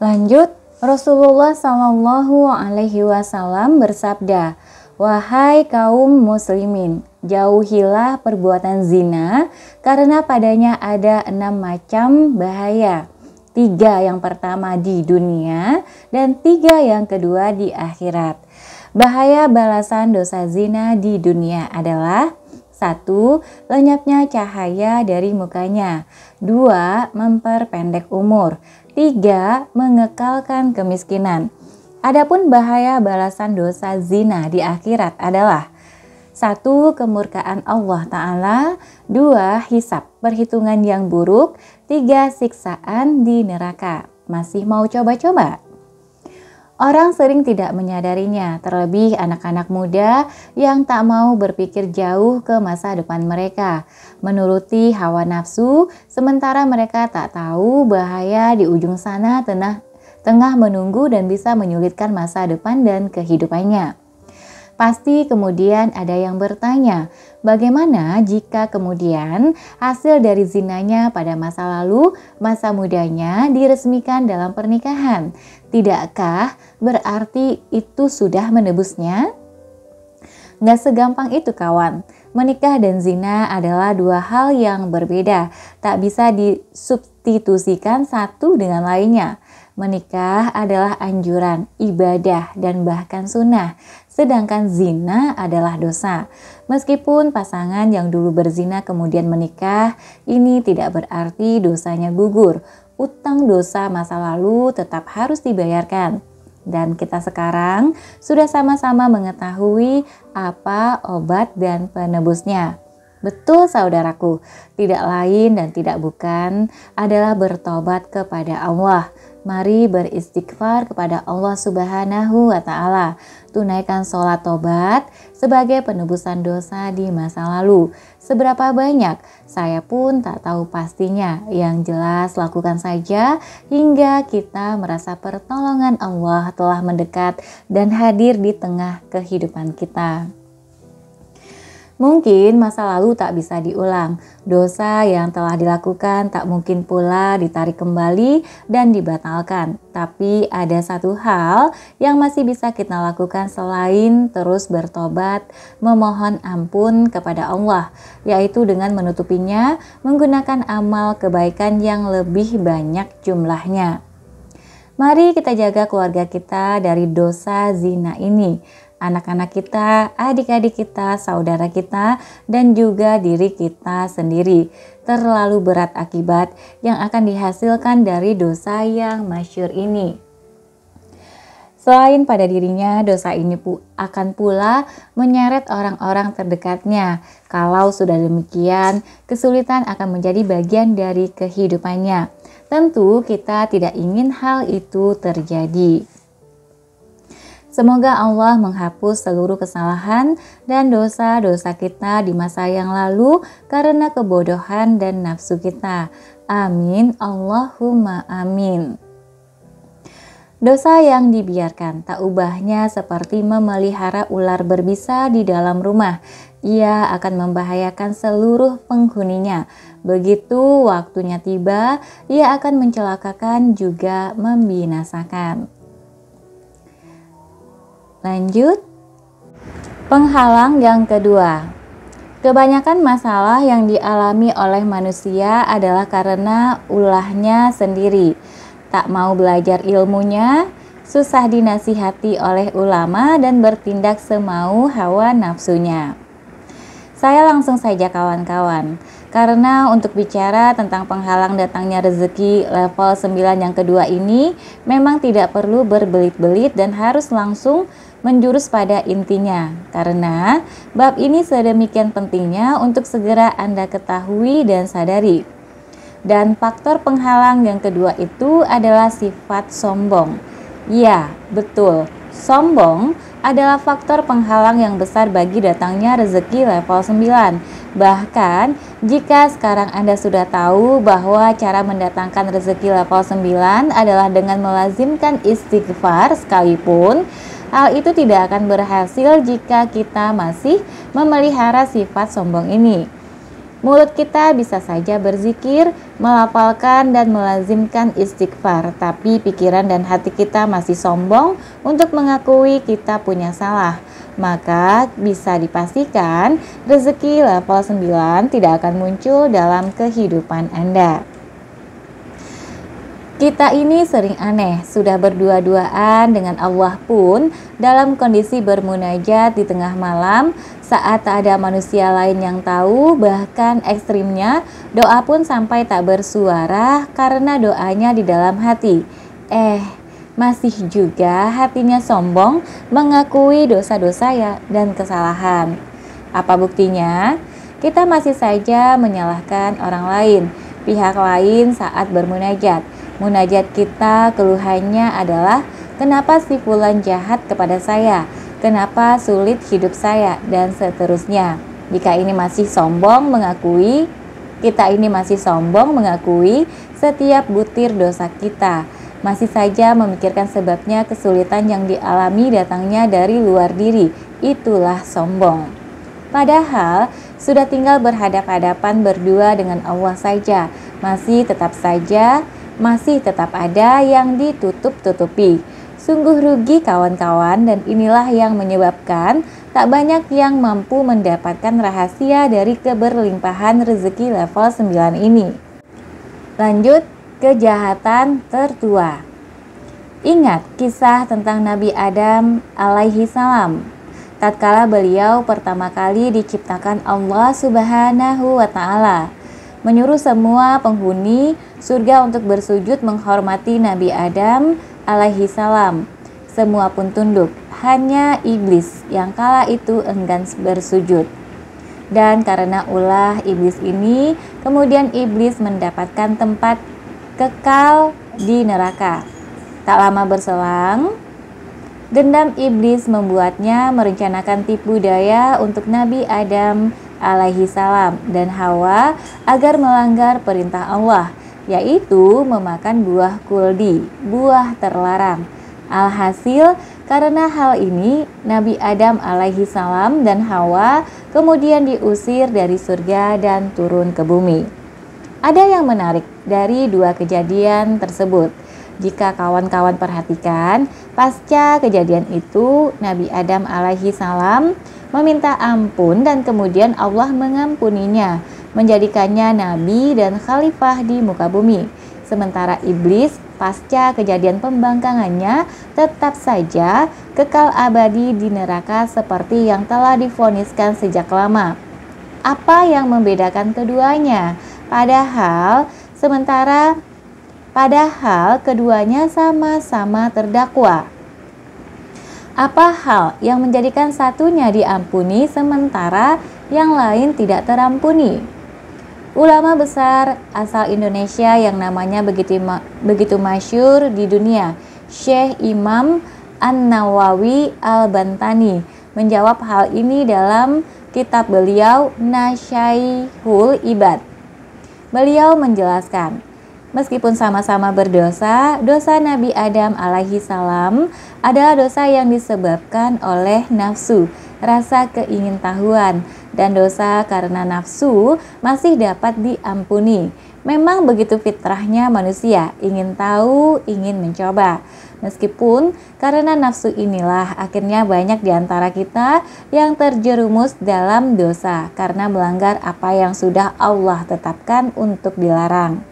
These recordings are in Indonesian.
Lanjut, Rasulullah Shallallahu Alaihi Wasallam bersabda, "Wahai kaum muslimin, jauhilah perbuatan zina karena padanya ada 6 macam bahaya. 3 yang pertama di dunia dan 3 yang kedua di akhirat." Bahaya balasan dosa zina di dunia adalah: 1. Lenyapnya cahaya dari mukanya. 2. Memperpendek umur. 3. Mengekalkan kemiskinan. Adapun bahaya balasan dosa zina di akhirat adalah: 1. Kemurkaan Allah Ta'ala. 2. Hisab, perhitungan yang buruk. 3. Siksaan di neraka. Masih mau coba-coba? Orang sering tidak menyadarinya, terlebih anak-anak muda yang tak mau berpikir jauh ke masa depan mereka, menuruti hawa nafsu, sementara mereka tak tahu bahaya di ujung sana tengah menunggu dan bisa menyulitkan masa depan dan kehidupannya. Pasti kemudian ada yang bertanya, bagaimana jika kemudian hasil dari zinanya pada masa lalu, masa mudanya diresmikan dalam pernikahan? Tidakkah berarti itu sudah menebusnya? Nggak segampang itu kawan. Menikah dan zina adalah 2 hal yang berbeda, tak bisa disubstitusikan satu dengan lainnya. Menikah adalah anjuran, ibadah, dan bahkan sunnah, sedangkan zina adalah dosa. Meskipun pasangan yang dulu berzina kemudian menikah, ini tidak berarti dosanya gugur. Utang dosa masa lalu tetap harus dibayarkan. Dan kita sekarang sudah sama-sama mengetahui apa obat dan penebusnya. Betul saudaraku, tidak lain dan tidak bukan adalah bertobat kepada Allah. Mari beristighfar kepada Allah Subhanahu wa Ta'ala. Tunaikan sholat tobat sebagai penebusan dosa di masa lalu. Seberapa banyak? Saya pun tak tahu pastinya. Yang jelas lakukan saja hingga kita merasa pertolongan Allah telah mendekat dan hadir di tengah kehidupan kita. Mungkin masa lalu tak bisa diulang, dosa yang telah dilakukan tak mungkin pula ditarik kembali dan dibatalkan. Tapi ada satu hal yang masih bisa kita lakukan selain terus bertobat, memohon ampun kepada Allah, yaitu dengan menutupinya menggunakan amal kebaikan yang lebih banyak jumlahnya. Mari kita jaga keluarga kita dari dosa zina ini. Anak-anak kita, adik-adik kita, saudara kita, dan juga diri kita sendiri. Terlalu berat akibat yang akan dihasilkan dari dosa yang masyhur ini. Selain pada dirinya, dosa ini akan pula menyeret orang-orang terdekatnya. Kalau sudah demikian, kesulitan akan menjadi bagian dari kehidupannya. Tentu kita tidak ingin hal itu terjadi. Semoga Allah menghapus seluruh kesalahan dan dosa-dosa kita di masa yang lalu karena kebodohan dan nafsu kita. Amin. Allahumma amin. Dosa yang dibiarkan tak ubahnya seperti memelihara ular berbisa di dalam rumah. Ia akan membahayakan seluruh penghuninya. Begitu waktunya tiba, ia akan mencelakakan juga membinasakan. Lanjut, penghalang yang kedua. Kebanyakan masalah yang dialami oleh manusia adalah karena ulahnya sendiri. Tak mau belajar ilmunya, susah dinasihati oleh ulama dan bertindak semau hawa nafsunya. Saya langsung saja kawan-kawan, karena untuk bicara tentang penghalang datangnya rezeki level 9 yang kedua ini memang tidak perlu berbelit-belit dan harus langsung menjurus pada intinya, karena bab ini sedemikian pentingnya untuk segera Anda ketahui dan sadari. Dan faktor penghalang yang kedua itu adalah sifat sombong. Ya, betul, sombong adalah faktor penghalang yang besar bagi datangnya rezeki level 9. Bahkan jika sekarang Anda sudah tahu bahwa cara mendatangkan rezeki level 9 adalah dengan melazimkan istighfar sekalipun, hal itu tidak akan berhasil jika kita masih memelihara sifat sombong ini. Mulut kita bisa saja berzikir, melafalkan dan melazimkan istighfar, tapi pikiran dan hati kita masih sombong untuk mengakui kita punya salah. Maka bisa dipastikan rezeki level 9 tidak akan muncul dalam kehidupan Anda. Kita ini sering aneh, sudah berdua-duaan dengan Allah pun dalam kondisi bermunajat di tengah malam saat tak ada manusia lain yang tahu, bahkan ekstrimnya doa pun sampai tak bersuara karena doanya di dalam hati. Masih juga hatinya sombong mengakui dosa-dosa dan kesalahan. Apa buktinya? Kita masih saja menyalahkan orang lain, pihak lain saat bermunajat. Munajat kita keluhannya adalah, kenapa si fulan jahat kepada saya? Kenapa sulit hidup saya? Dan seterusnya. Jika ini masih sombong mengakui, kita ini masih sombong mengakui setiap butir dosa kita. Masih saja memikirkan sebabnya kesulitan yang dialami datangnya dari luar diri. Itulah sombong. Padahal sudah tinggal berhadap-hadapan berdua dengan Allah saja. Masih tetap ada yang ditutup-tutupi. Sungguh rugi kawan-kawan, dan inilah yang menyebabkan tak banyak yang mampu mendapatkan rahasia dari keberlimpahan rezeki level 9 ini. Lanjut, kejahatan tertua. Ingat kisah tentang Nabi Adam alaihi salam. Tatkala beliau pertama kali diciptakan Allah Subhanahu wa ta'ala, menyuruh semua penghuni surga untuk bersujud menghormati Nabi Adam alaihi salam. Semua pun tunduk, hanya iblis yang kala itu enggan bersujud. Dan karena ulah iblis ini, kemudian iblis mendapatkan tempat kekal di neraka. Tak lama berselang, dendam iblis membuatnya merencanakan tipu daya untuk Nabi Adam alaihi salam dan Hawa agar melanggar perintah Allah, yaitu memakan buah kuldi, buah terlarang. Alhasil, karena hal ini, Nabi Adam alaihi salam dan Hawa kemudian diusir dari surga dan turun ke bumi. Ada yang menarik dari dua kejadian tersebut. Jika kawan-kawan perhatikan, pasca kejadian itu, Nabi Adam alaihi salam meminta ampun dan kemudian Allah mengampuninya, menjadikannya nabi dan khalifah di muka bumi. Sementara iblis pasca kejadian pembangkangannya tetap saja kekal abadi di neraka seperti yang telah divoniskan sejak lama. Apa yang membedakan keduanya? Padahal keduanya sama-sama terdakwa. Apa hal yang menjadikan satunya diampuni sementara yang lain tidak terampuni? Ulama besar asal Indonesia yang namanya begitu masyhur di dunia, Syekh Imam An-Nawawi Al-Bantani, menjawab hal ini dalam kitab beliau Nasyaihul Ibad. Beliau menjelaskan, meskipun sama-sama berdosa, dosa Nabi Adam alaihi salam adalah dosa yang disebabkan oleh nafsu, rasa keingintahuan, dan dosa karena nafsu masih dapat diampuni. Memang begitu fitrahnya manusia, ingin tahu, ingin mencoba. Meskipun karena nafsu inilah akhirnya banyak di antara kita yang terjerumus dalam dosa karena melanggar apa yang sudah Allah tetapkan untuk dilarang.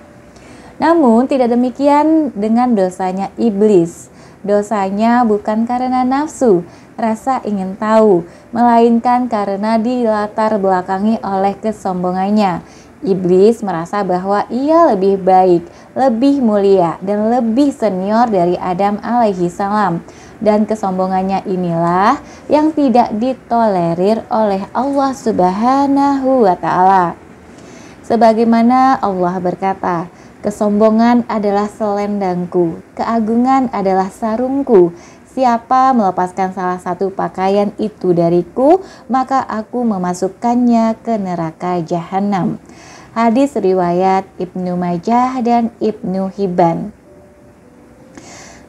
Namun tidak demikian dengan dosanya iblis. Dosanya bukan karena nafsu, rasa ingin tahu, melainkan karena dilatar belakangi oleh kesombongannya. Iblis merasa bahwa ia lebih baik, lebih mulia, dan lebih senior dari Adam alaihi salam. Dan kesombongannya inilah yang tidak ditolerir oleh Allah Subhanahu wa ta'ala. Sebagaimana Allah berkata, kesombongan adalah selendangku, keagungan adalah sarungku. Siapa melepaskan salah satu pakaian itu dariku, maka aku memasukkannya ke neraka jahanam. Hadis riwayat Ibnu Majah dan Ibnu Hibban.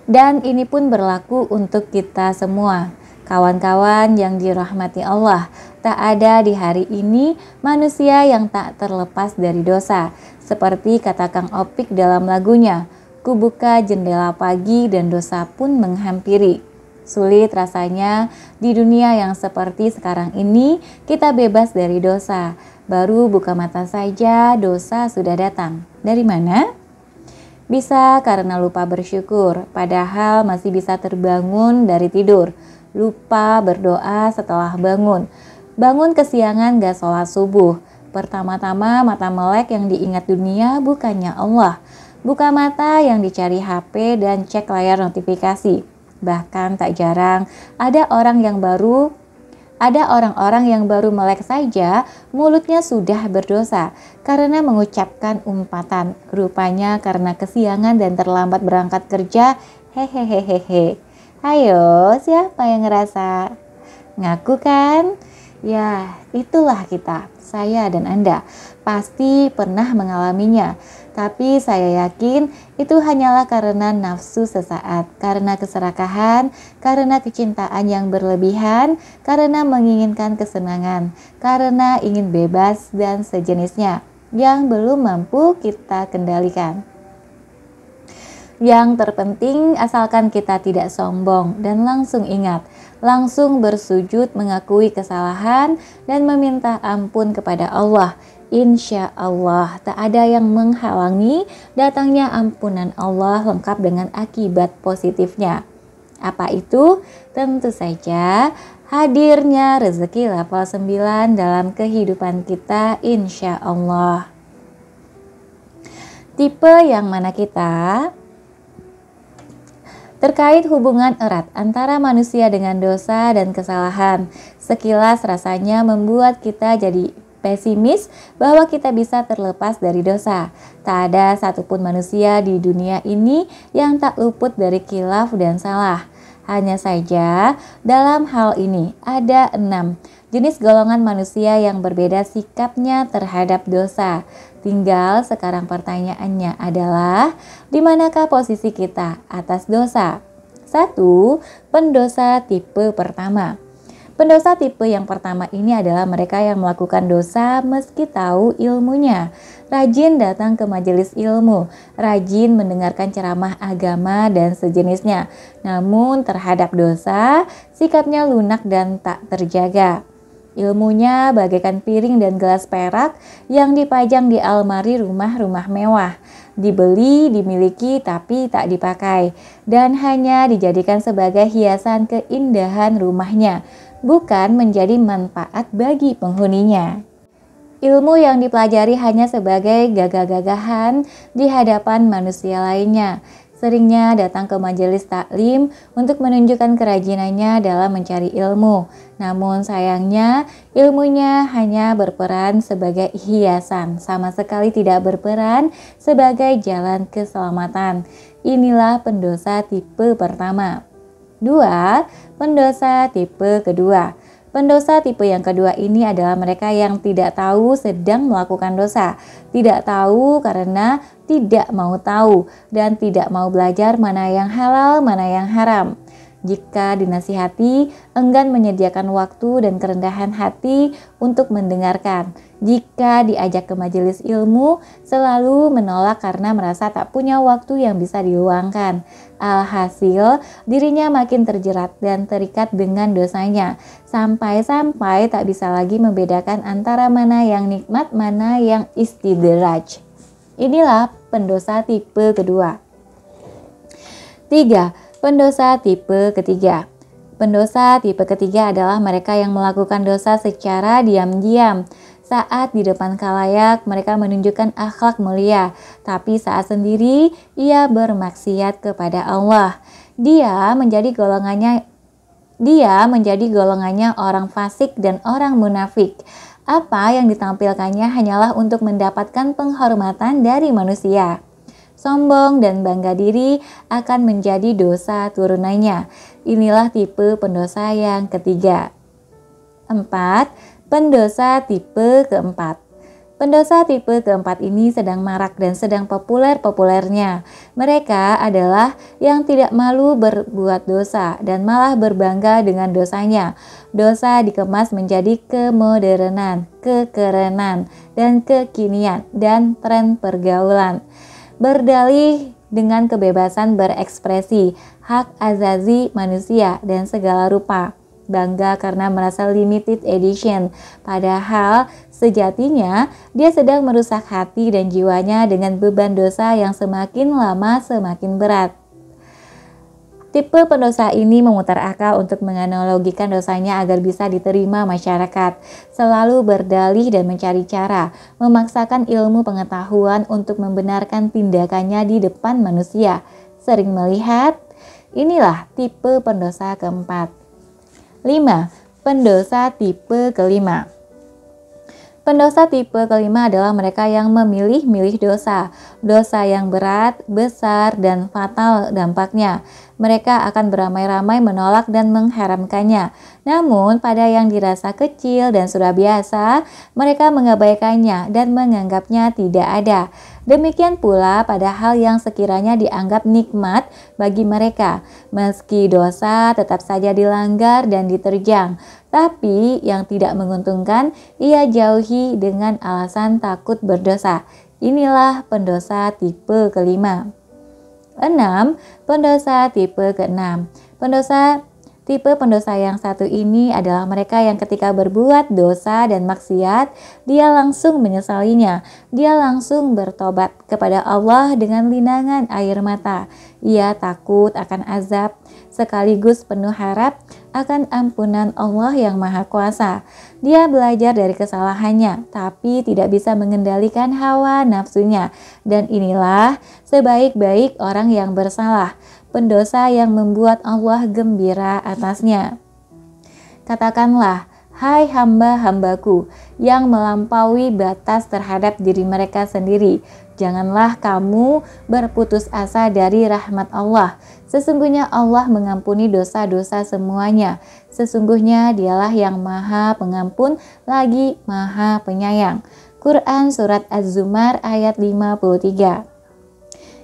Dan ini pun berlaku untuk kita semua. Kawan-kawan yang dirahmati Allah, Tak ada di hari ini manusia yang tak terlepas dari dosa. Seperti kata Kang Opik dalam lagunya, "Ku buka jendela pagi dan dosa pun menghampiri." Sulit rasanya di dunia yang seperti sekarang ini kita bebas dari dosa. Baru buka mata saja dosa sudah datang. Dari mana? Bisa karena lupa bersyukur, padahal masih bisa terbangun dari tidur. Lupa berdoa setelah bangun. Bangun kesiangan gak sholat subuh. Pertama-tama mata melek yang diingat dunia bukannya Allah. Buka mata yang dicari HP dan cek layar notifikasi. Bahkan tak jarang ada orang-orang yang baru melek saja mulutnya sudah berdosa karena mengucapkan umpatan. Rupanya karena kesiangan dan terlambat berangkat kerja. Hehehehehe. Ayo, siapa yang ngerasa? Ngaku kan? Ya, itulah kita, saya dan Anda. Pasti pernah mengalaminya. Tapi saya yakin itu hanyalah karena nafsu sesaat, karena keserakahan, karena kecintaan yang berlebihan, karena menginginkan kesenangan, karena ingin bebas dan sejenisnya yang belum mampu kita kendalikan. Yang terpenting asalkan kita tidak sombong dan langsung ingat, langsung bersujud mengakui kesalahan dan meminta ampun kepada Allah. Insya Allah tak ada yang menghalangi datangnya ampunan Allah lengkap dengan akibat positifnya. Apa itu? Tentu saja hadirnya rezeki level 9 dalam kehidupan kita insya Allah. Tipe yang mana kita? Terkait hubungan erat antara manusia dengan dosa dan kesalahan, sekilas rasanya membuat kita jadi pesimis bahwa kita bisa terlepas dari dosa. Tak ada satupun manusia di dunia ini yang tak luput dari khilaf dan salah. Hanya saja dalam hal ini ada 6 jenis golongan manusia yang berbeda sikapnya terhadap dosa. Tinggal sekarang pertanyaannya adalah, di manakah posisi kita atas dosa? 1. Pendosa tipe pertama. Pendosa tipe yang pertama ini adalah mereka yang melakukan dosa meski tahu ilmunya. Rajin datang ke majelis ilmu, rajin mendengarkan ceramah agama dan sejenisnya. Namun terhadap dosa, sikapnya lunak dan tak terjaga. Ilmunya bagaikan piring dan gelas perak yang dipajang di almari rumah-rumah mewah. Dibeli, dimiliki tapi tak dipakai. Dan hanya dijadikan sebagai hiasan keindahan rumahnya, bukan menjadi manfaat bagi penghuninya. Ilmu yang dipelajari hanya sebagai gagah-gagahan di hadapan manusia lainnya. Seringnya datang ke majelis taklim untuk menunjukkan kerajinannya dalam mencari ilmu. Namun sayangnya ilmunya hanya berperan sebagai hiasan, sama sekali tidak berperan sebagai jalan keselamatan. Inilah pendosa tipe pertama. 2. Pendosa tipe kedua. Pendosa tipe yang kedua ini adalah mereka yang tidak tahu sedang melakukan dosa. Tidak tahu karena tidak mau tahu dan tidak mau belajar mana yang halal, mana yang haram. Jika dinasihati, enggan menyediakan waktu dan kerendahan hati untuk mendengarkan. Jika diajak ke majelis ilmu, selalu menolak karena merasa tak punya waktu yang bisa diluangkan. Alhasil, dirinya makin terjerat dan terikat dengan dosanya, sampai-sampai tak bisa lagi membedakan antara mana yang nikmat, mana yang istidraj. Inilah pendosa tipe kedua. 3. Pendosa tipe ketiga. Pendosa tipe ketiga adalah mereka yang melakukan dosa secara diam-diam. Saat di depan khalayak mereka menunjukkan akhlak mulia, tapi saat sendiri ia bermaksiat kepada Allah. Dia menjadi golongannya orang fasik dan orang munafik. Apa yang ditampilkannya hanyalah untuk mendapatkan penghormatan dari manusia. Sombong dan bangga diri akan menjadi dosa turunannya. Inilah tipe pendosa yang ketiga. 4. Pendosa tipe keempat. Pendosa tipe keempat ini sedang marak dan sedang populer-populernya. Mereka adalah yang tidak malu berbuat dosa dan malah berbangga dengan dosanya. Dosa dikemas menjadi kemodernan, kekerenan, dan kekinian, dan tren pergaulan. Berdalih dengan kebebasan berekspresi, hak azazi manusia, dan segala rupa. Bangga karena merasa limited edition, padahal sejatinya dia sedang merusak hati dan jiwanya dengan beban dosa yang semakin lama semakin berat. Tipe pendosa ini memutar akal untuk menganalogikan dosanya agar bisa diterima masyarakat, selalu berdalih dan mencari cara, memaksakan ilmu pengetahuan untuk membenarkan tindakannya di depan manusia. Sering melihat, inilah tipe pendosa keempat. 5. Pendosa tipe kelima. Pendosa tipe kelima adalah mereka yang memilih-milih dosa. Dosa yang berat, besar, dan fatal dampaknya. Mereka akan beramai-ramai menolak dan mengharamkannya. Namun pada yang dirasa kecil dan sudah biasa, mereka mengabaikannya dan menganggapnya tidak ada. Demikian pula pada hal yang sekiranya dianggap nikmat bagi mereka. Meski dosa tetap saja dilanggar dan diterjang. Tapi yang tidak menguntungkan ia jauhi dengan alasan takut berdosa. Inilah pendosa tipe kelima. 6. Pendosa tipe keenam. Tipe pendosa yang satu ini adalah mereka yang ketika berbuat dosa dan maksiat, dia langsung menyesalinya. Dia langsung bertobat kepada Allah dengan linangan air mata. Ia takut akan azab, sekaligus penuh harap akan ampunan Allah yang Maha Kuasa. Dia belajar dari kesalahannya, tapi tidak bisa mengendalikan hawa nafsunya. Dan inilah sebaik-baik orang yang bersalah, pendosa yang membuat Allah gembira atasnya. Katakanlah, hai hamba-hambaku yang melampaui batas terhadap diri mereka sendiri, janganlah kamu berputus asa dari rahmat Allah. Sesungguhnya Allah mengampuni dosa-dosa semuanya. Sesungguhnya dialah yang maha pengampun lagi maha penyayang. Quran Surat Az-Zumar ayat 53.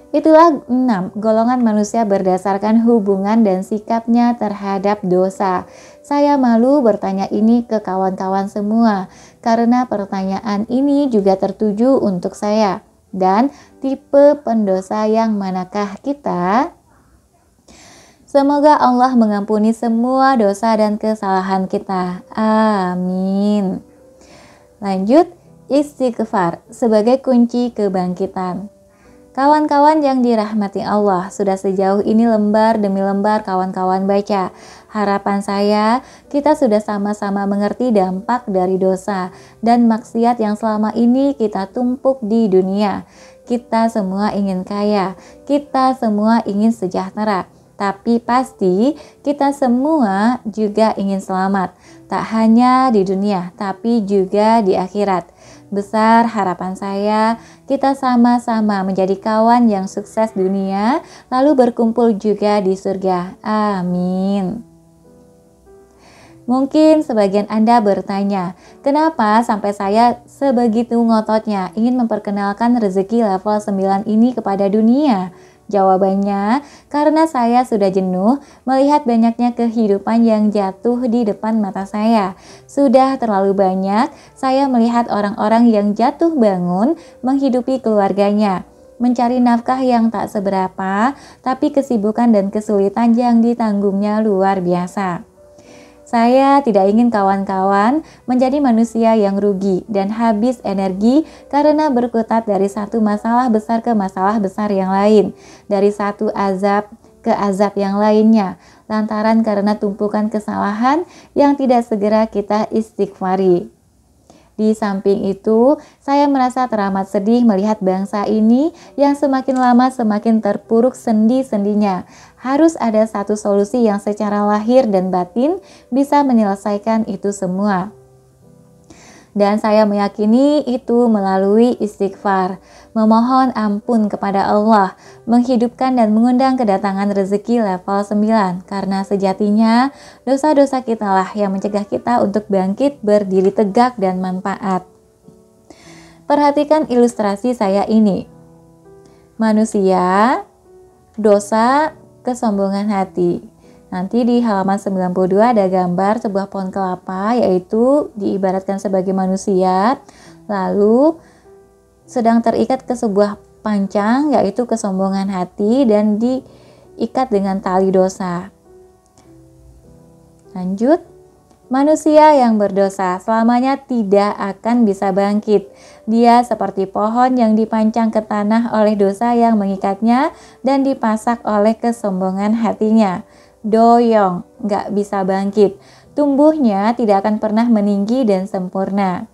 Itulah 6 golongan manusia berdasarkan hubungan dan sikapnya terhadap dosa. Saya malu bertanya ini ke kawan-kawan semua, karena pertanyaan ini juga tertuju untuk saya. Dan tipe pendosa yang manakah kita? Semoga Allah mengampuni semua dosa dan kesalahan kita. Amin. Lanjut, istighfar sebagai kunci kebangkitan. Kawan-kawan yang dirahmati Allah, sudah sejauh ini lembar demi lembar kawan-kawan baca. Harapan saya, kita sudah sama-sama mengerti dampak dari dosa dan maksiat yang selama ini kita tumpuk di dunia. Kita semua ingin kaya, kita semua ingin sejahtera. Tapi pasti kita semua juga ingin selamat, tak hanya di dunia, tapi juga di akhirat. Besar harapan saya, kita sama-sama menjadi kawan yang sukses dunia, lalu berkumpul juga di surga. Amin. Mungkin sebagian Anda bertanya, kenapa sampai saya sebegitu ngototnya ingin memperkenalkan rezeki level 9 ini kepada dunia? Jawabannya, karena saya sudah jenuh melihat banyaknya kehidupan yang jatuh di depan mata saya. Sudah terlalu banyak saya melihat orang-orang yang jatuh bangun menghidupi keluarganya, mencari nafkah yang tak seberapa, tapi kesibukan dan kesulitan yang ditanggungnya luar biasa. Saya tidak ingin kawan-kawan menjadi manusia yang rugi dan habis energi karena berkutat dari satu masalah besar ke masalah besar yang lain, dari satu azab ke azab yang lainnya, lantaran karena tumpukan kesalahan yang tidak segera kita istighfari. Di samping itu, saya merasa teramat sedih melihat bangsa ini yang semakin lama semakin terpuruk sendi-sendinya. Harus ada satu solusi yang secara lahir dan batin bisa menyelesaikan itu semua. Dan saya meyakini itu melalui istighfar, memohon ampun kepada Allah, menghidupkan dan mengundang kedatangan rezeki level 9, karena sejatinya dosa-dosa kitalah yang mencegah kita untuk bangkit berdiri tegak dan manfaat. Perhatikan ilustrasi saya ini. Manusia, dosa, kesombongan hati. Nanti di halaman 92 ada gambar sebuah pohon kelapa, yaitu diibaratkan sebagai manusia, lalu sedang terikat ke sebuah pancang, yaitu kesombongan hati, dan diikat dengan tali dosa. Lanjut, manusia yang berdosa selamanya tidak akan bisa bangkit. Dia seperti pohon yang dipancang ke tanah oleh dosa yang mengikatnya dan dipasak oleh kesombongan hatinya. Doyong, gak bisa bangkit. Tumbuhnya tidak akan pernah meninggi dan sempurna.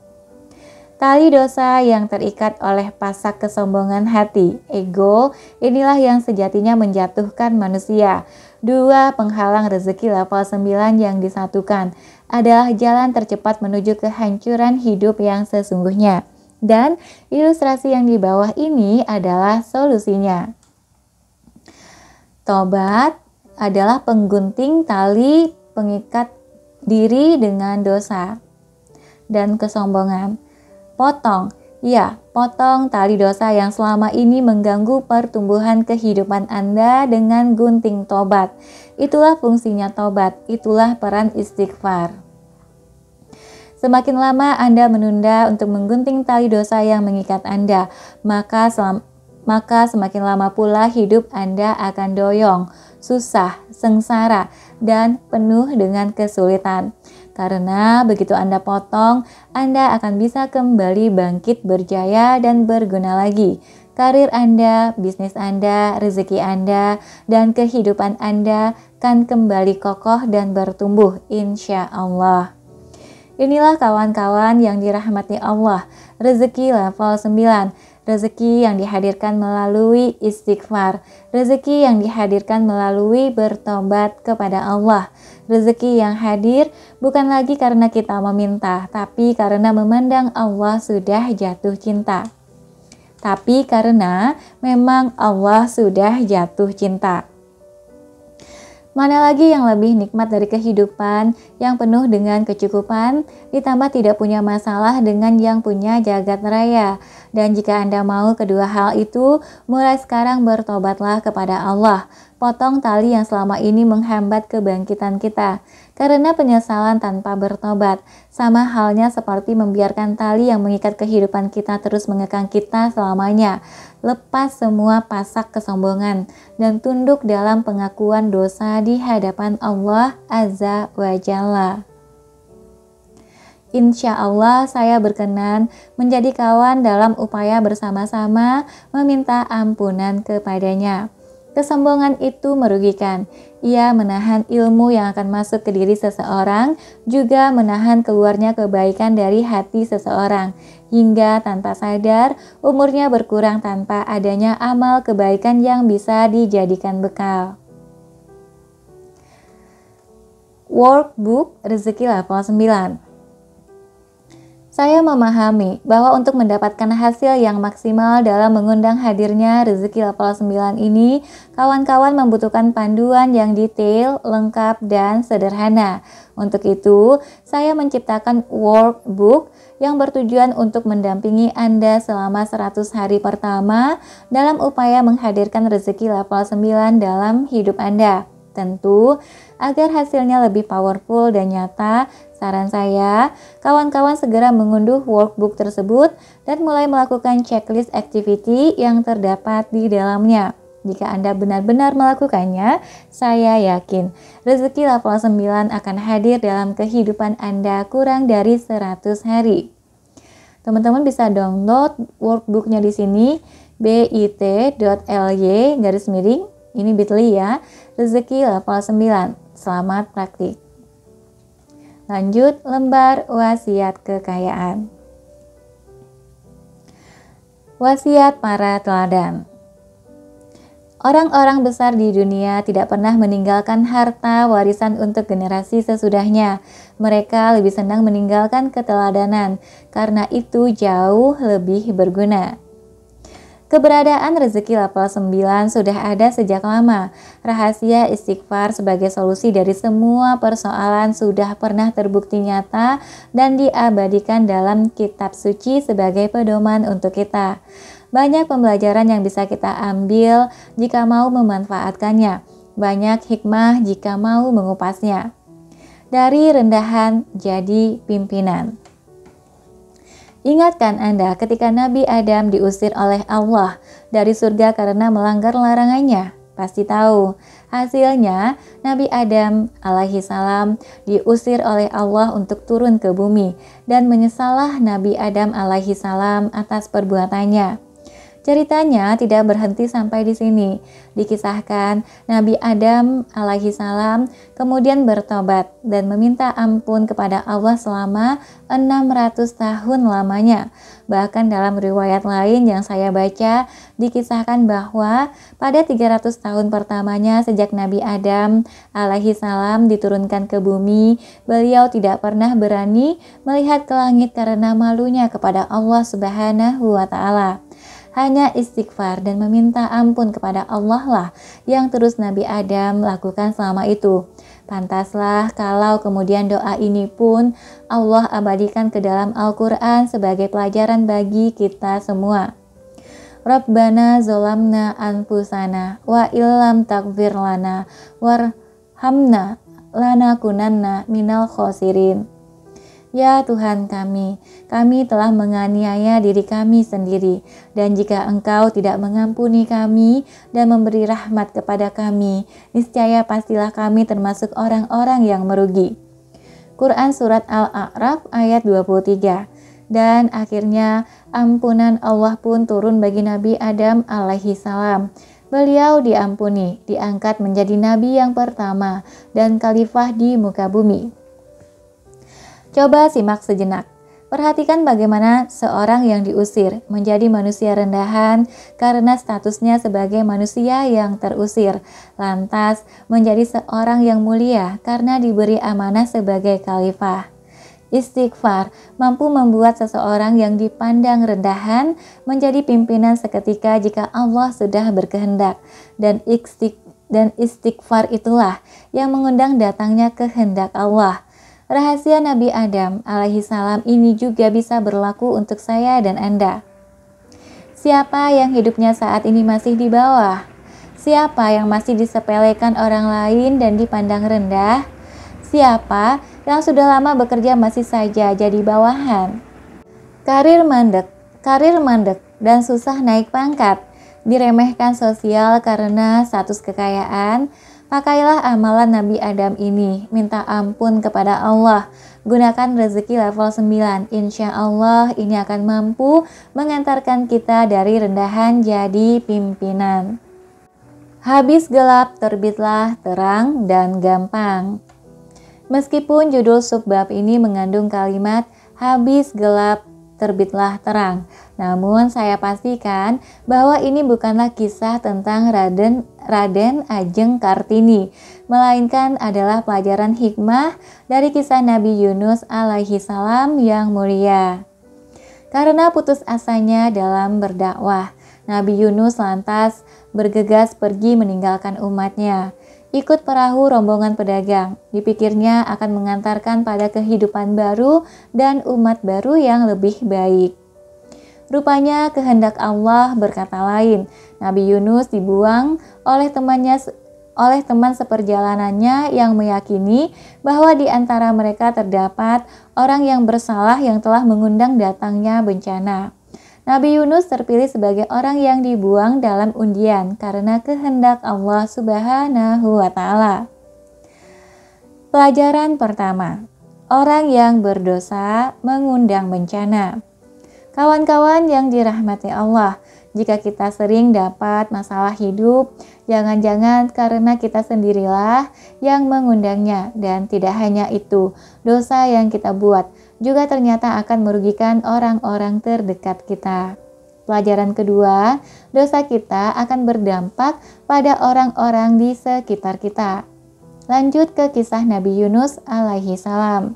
Tali dosa yang terikat oleh pasak kesombongan hati, ego, inilah yang sejatinya menjatuhkan manusia. Dua penghalang rezeki level 9 yang disatukan adalah jalan tercepat menuju kehancuran hidup yang sesungguhnya. Dan ilustrasi yang di bawah ini adalah solusinya. Tobat adalah penggunting tali pengikat diri dengan dosa dan kesombongan. Potong, potong tali dosa yang selama ini mengganggu pertumbuhan kehidupan Anda dengan gunting tobat. Itulah fungsinya tobat, itulah peran istighfar. Semakin lama Anda menunda untuk menggunting tali dosa yang mengikat Anda, maka semakin lama pula hidup Anda akan doyong, susah, sengsara, dan penuh dengan kesulitan. Karena begitu Anda potong, Anda akan bisa kembali bangkit berjaya dan berguna lagi. Karir Anda, bisnis Anda, rezeki Anda, dan kehidupan Anda akan kembali kokoh dan bertumbuh, insya Allah. Inilah kawan-kawan yang dirahmati Allah, rezeki level 9. Rezeki yang dihadirkan melalui istighfar, rezeki yang dihadirkan melalui bertobat kepada Allah, rezeki yang hadir bukan lagi karena kita meminta, tapi karena memandang Allah sudah jatuh cinta. Tapi karena memang Allah sudah jatuh cinta. Mana lagi yang lebih nikmat dari kehidupan yang penuh dengan kecukupan, ditambah tidak punya masalah dengan yang punya jagat raya. Dan jika Anda mau kedua hal itu, mulai sekarang bertobatlah kepada Allah. Potong tali yang selama ini menghambat kebangkitan kita. Karena penyesalan tanpa bertobat, sama halnya seperti membiarkan tali yang mengikat kehidupan kita terus mengekang kita selamanya. Lepas semua pasak kesombongan dan tunduk dalam pengakuan dosa di hadapan Allah Azza wa Jalla. Insya Allah saya berkenan menjadi kawan dalam upaya bersama-sama meminta ampunan kepadanya. Kesombongan itu merugikan. Ia menahan ilmu yang akan masuk ke diri seseorang, juga menahan keluarnya kebaikan dari hati seseorang, hingga tanpa sadar umurnya berkurang tanpa adanya amal kebaikan yang bisa dijadikan bekal. Workbook Rezeki Level 9. Saya memahami bahwa untuk mendapatkan hasil yang maksimal dalam mengundang hadirnya rezeki level 9 ini, kawan-kawan membutuhkan panduan yang detail, lengkap, dan sederhana. Untuk itu, saya menciptakan workbook yang bertujuan untuk mendampingi Anda selama 100 hari pertama dalam upaya menghadirkan rezeki level 9 dalam hidup Anda. Tentu, agar hasilnya lebih powerful dan nyata, saran saya, kawan-kawan segera mengunduh workbook tersebut dan mulai melakukan checklist activity yang terdapat di dalamnya. Jika Anda benar-benar melakukannya, saya yakin rezeki level 9 akan hadir dalam kehidupan Anda kurang dari 100 hari. Teman-teman bisa download workbooknya di sini, bit.ly/, ini bit.ly ya, rezeki level 9. Selamat praktik. Lanjut, lembar wasiat kekayaan. Wasiat para teladan. Orang-orang besar di dunia tidak pernah meninggalkan harta warisan untuk generasi sesudahnya. Mereka lebih senang meninggalkan keteladanan, karena itu jauh lebih berguna. Keberadaan rezeki level 9 sudah ada sejak lama. Rahasia istighfar sebagai solusi dari semua persoalan sudah pernah terbukti nyata dan diabadikan dalam kitab suci sebagai pedoman untuk kita. Banyak pembelajaran yang bisa kita ambil jika mau memanfaatkannya. Banyak hikmah jika mau mengupasnya. Dari rendahan jadi pimpinan. Ingatkan Anda ketika Nabi Adam diusir oleh Allah dari surga karena melanggar larangannya? Pasti tahu. Hasilnya, Nabi Adam alaihi salam diusir oleh Allah untuk turun ke bumi dan menyesallah Nabi Adam alaihi salam atas perbuatannya. Ceritanya tidak berhenti sampai di sini. Dikisahkan Nabi Adam alaihi salam kemudian bertobat dan meminta ampun kepada Allah selama 600 tahun lamanya. Bahkan dalam riwayat lain yang saya baca dikisahkan bahwa pada 300 tahun pertamanya sejak Nabi Adam alaihi salam diturunkan ke bumi, beliau tidak pernah berani melihat ke langit karena malunya kepada Allah Subhanahu wa taala. Hanya istighfar dan meminta ampun kepada Allah lah yang terus Nabi Adam lakukan selama itu. Pantaslah kalau kemudian doa ini pun Allah abadikan ke dalam Al-Quran sebagai pelajaran bagi kita semua. Rabbana zolamna anfusana wa illam takfir lana warhamna lanakunanna minal khosirin. Ya Tuhan kami telah menganiaya diri kami sendiri, dan jika Engkau tidak mengampuni kami dan memberi rahmat kepada kami, niscaya pastilah kami termasuk orang-orang yang merugi. Quran Surat Al-A'raf ayat 23. Dan akhirnya ampunan Allah pun turun bagi Nabi Adam alaihi salam. Beliau diampuni, diangkat menjadi nabi yang pertama dan khalifah di muka bumi. Coba simak sejenak. Perhatikan bagaimana seorang yang diusir menjadi manusia rendahan karena statusnya sebagai manusia yang terusir, lantas menjadi seorang yang mulia karena diberi amanah sebagai khalifah. Istighfar mampu membuat seseorang yang dipandang rendahan menjadi pimpinan seketika jika Allah sudah berkehendak, dan istighfar itulah yang mengundang datangnya kehendak Allah. Rahasia Nabi Adam alaihi salam ini juga bisa berlaku untuk saya dan Anda. Siapa yang hidupnya saat ini masih di bawah? Siapa yang masih disepelekan orang lain dan dipandang rendah? Siapa yang sudah lama bekerja masih saja jadi bawahan? Karir mandek dan susah naik pangkat, diremehkan sosial karena status kekayaan. Pakailah amalan Nabi Adam ini, minta ampun kepada Allah, gunakan rezeki level 9, insya Allah ini akan mampu mengantarkan kita dari rendahan jadi pimpinan. Habis gelap terbitlah terang dan gampang. Meskipun judul subbab ini mengandung kalimat habis gelap terbitlah terang, namun saya pastikan bahwa ini bukanlah kisah tentang Raden Ajeng Kartini, melainkan adalah pelajaran hikmah dari kisah Nabi Yunus alaihi salam yang mulia. Karena putus asanya dalam berdakwah, Nabi Yunus lantas bergegas pergi meninggalkan umatnya. Ikut perahu rombongan pedagang, dipikirnya akan mengantarkan pada kehidupan baru dan umat baru yang lebih baik. Rupanya kehendak Allah berkata lain. Nabi Yunus dibuang oleh teman seperjalanannya yang meyakini bahwa di antara mereka terdapat orang yang bersalah yang telah mengundang datangnya bencana. Nabi Yunus terpilih sebagai orang yang dibuang dalam undian karena kehendak Allah Subhanahu wa taala. Pelajaran pertama, orang yang berdosa mengundang bencana. Kawan-kawan yang dirahmati Allah, jika kita sering dapat masalah hidup, jangan-jangan karena kita sendirilah yang mengundangnya, dan tidak hanya itu, dosa yang kita buat juga ternyata akan merugikan orang-orang terdekat kita. Pelajaran kedua, dosa kita akan berdampak pada orang-orang di sekitar kita. Lanjut ke kisah Nabi Yunus alaihi salam.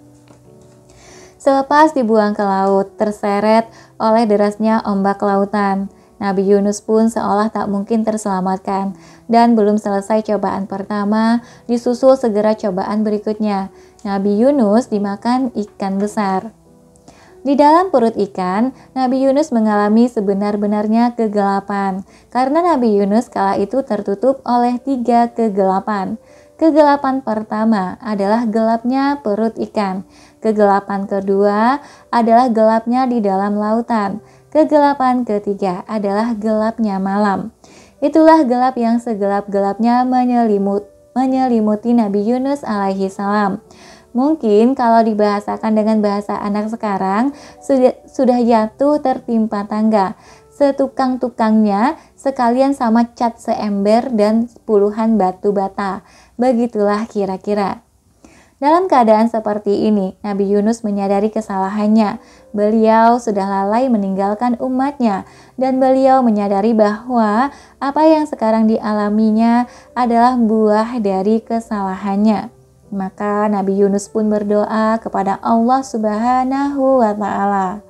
Selepas dibuang ke laut, terseret oleh derasnya ombak lautan. Nabi Yunus pun seolah tak mungkin terselamatkan. Dan belum selesai cobaan pertama, disusul segera cobaan berikutnya. Nabi Yunus dimakan ikan besar. Di dalam perut ikan, Nabi Yunus mengalami sebenar-benarnya kegelapan. Karena Nabi Yunus kala itu tertutup oleh 3 kegelapan. Kegelapan pertama adalah gelapnya perut ikan. Kegelapan kedua adalah gelapnya di dalam lautan. Kegelapan ketiga adalah gelapnya malam. Itulah gelap yang segelap-gelapnya menyelimuti Nabi Yunus alaihi salam. Mungkin kalau dibahasakan dengan bahasa anak sekarang, sudah jatuh tertimpa tangga. Setukang-tukangnya sekalian sama cat seember dan puluhan batu bata. Begitulah kira-kira. Dalam keadaan seperti ini, Nabi Yunus menyadari kesalahannya. Beliau sudah lalai meninggalkan umatnya, dan beliau menyadari bahwa apa yang sekarang dialaminya adalah buah dari kesalahannya. Maka Nabi Yunus pun berdoa kepada Allah Subhanahu wa Ta'ala.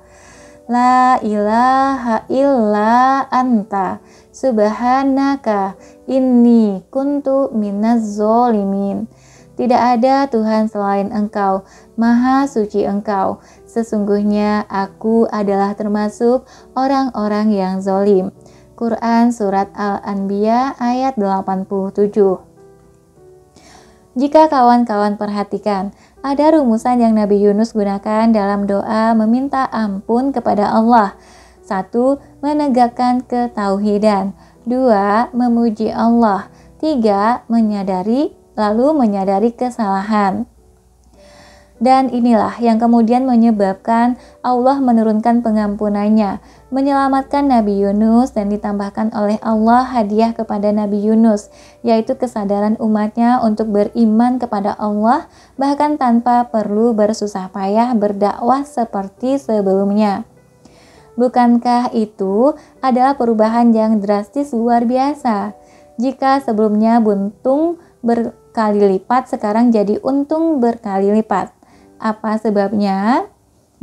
La ilaha illa anta subhanaka inni kuntu minaz zolimin. Tidak ada Tuhan selain Engkau, Maha Suci Engkau. Sesungguhnya aku adalah termasuk orang-orang yang zolim. Quran Surat Al-Anbiya ayat 87. Jika kawan-kawan perhatikan, ada rumusan yang Nabi Yunus gunakan dalam doa meminta ampun kepada Allah. 1. Menegakkan ketauhidan. 2. Memuji Allah. 3. Menyadari kesalahan. Dan inilah yang kemudian menyebabkan Allah menurunkan pengampunannya, menyelamatkan Nabi Yunus, dan ditambahkan oleh Allah hadiah kepada Nabi Yunus, yaitu kesadaran umatnya untuk beriman kepada Allah, bahkan tanpa perlu bersusah payah berdakwah seperti sebelumnya. Bukankah itu adalah perubahan yang drastis luar biasa? Jika sebelumnya buntung berkali lipat, sekarang jadi untung berkali lipat. Apa sebabnya?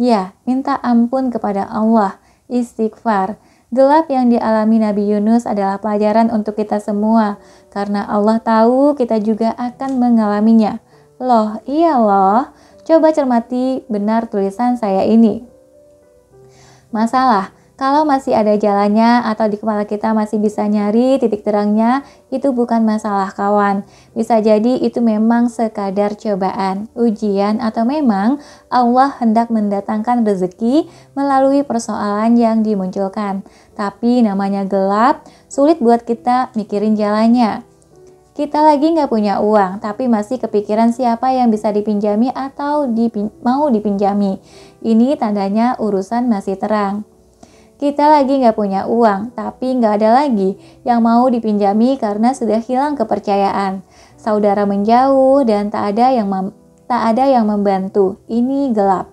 Ya, minta ampun kepada Allah, istighfar. Gelap yang dialami Nabi Yunus adalah pelajaran untuk kita semua, karena Allah tahu kita juga akan mengalaminya. Loh, iya loh, coba cermati benar tulisan saya ini. Masalah, kalau masih ada jalannya atau di kepala kita masih bisa nyari titik terangnya, itu bukan masalah kawan. Bisa jadi itu memang sekadar cobaan, ujian, atau memang Allah hendak mendatangkan rezeki melalui persoalan yang dimunculkan. Tapi namanya gelap, sulit buat kita mikirin jalannya. Kita lagi nggak punya uang, tapi masih kepikiran siapa yang bisa dipinjami atau mau dipinjami. Ini tandanya urusan masih terang. Kita lagi nggak punya uang, tapi nggak ada lagi yang mau dipinjami karena sudah hilang kepercayaan. Saudara menjauh dan tak ada yang membantu. Ini gelap.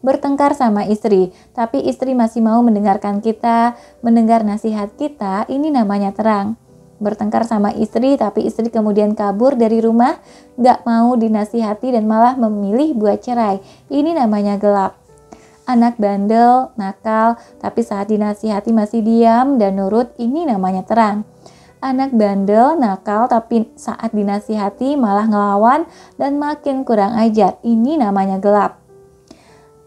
Bertengkar sama istri, tapi istri masih mau mendengarkan kita, mendengar nasihat kita, ini namanya terang. Bertengkar sama istri, tapi istri kemudian kabur dari rumah, nggak mau dinasihati dan malah memilih buat cerai. Ini namanya gelap. Anak bandel, nakal, tapi saat dinasihati masih diam dan nurut, ini namanya terang. Anak bandel, nakal, tapi saat dinasihati malah ngelawan dan makin kurang ajar, ini namanya gelap.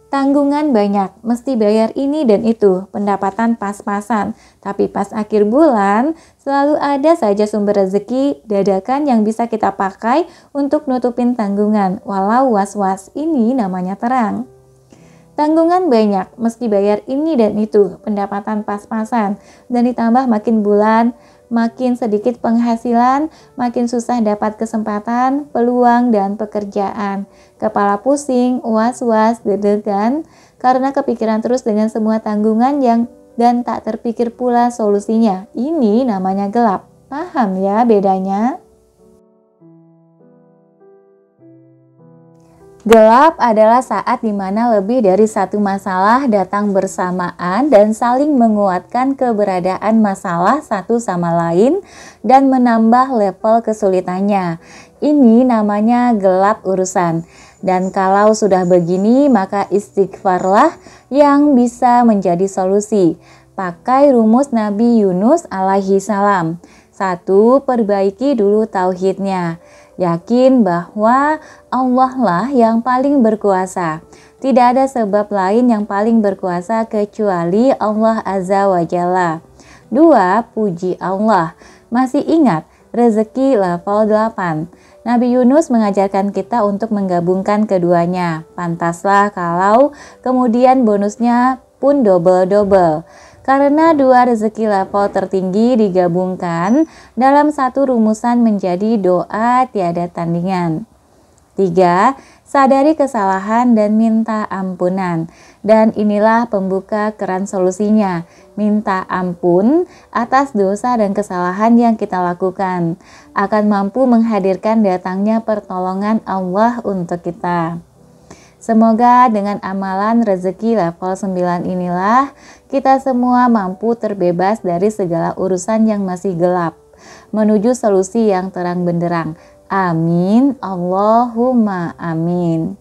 Tanggungan banyak, mesti bayar ini dan itu, pendapatan pas-pasan, tapi pas akhir bulan selalu ada saja sumber rezeki dadakan yang bisa kita pakai untuk nutupin tanggungan, walau was-was, ini namanya terang. Tanggungan banyak, mesti bayar ini dan itu, pendapatan pas-pasan, dan ditambah makin bulan, makin sedikit penghasilan, makin susah dapat kesempatan, peluang, dan pekerjaan. Kepala pusing, was-was, deg-degan, karena kepikiran terus dengan semua tanggungan dan tak terpikir pula solusinya. Ini namanya gelap. Paham ya bedanya? Gelap adalah saat di mana lebih dari satu masalah datang bersamaan dan saling menguatkan keberadaan masalah satu sama lain dan menambah level kesulitannya. Ini namanya gelap urusan. Dan kalau sudah begini, maka istighfarlah yang bisa menjadi solusi. Pakai rumus Nabi Yunus alaihi salam. 1. Perbaiki dulu tauhidnya. Yakin bahwa Allah lah yang paling berkuasa. Tidak ada sebab lain yang paling berkuasa kecuali Allah Azza wa Jalla. 2. Puji Allah. Masih ingat rezeki level 8. Nabi Yunus mengajarkan kita untuk menggabungkan keduanya. Pantaslah kalau kemudian bonusnya pun double-double. Karena dua rezeki level tertinggi digabungkan dalam satu rumusan menjadi doa tiada tandingan. 3. Sadari kesalahan dan minta ampunan. Dan inilah pembuka keran solusinya. Minta ampun atas dosa dan kesalahan yang kita lakukan. Akan mampu menghadirkan datangnya pertolongan Allah untuk kita. Semoga dengan amalan rezeki level 9 inilah kita semua mampu terbebas dari segala urusan yang masih gelap, menuju solusi yang terang benderang. Amin. Allahumma amin.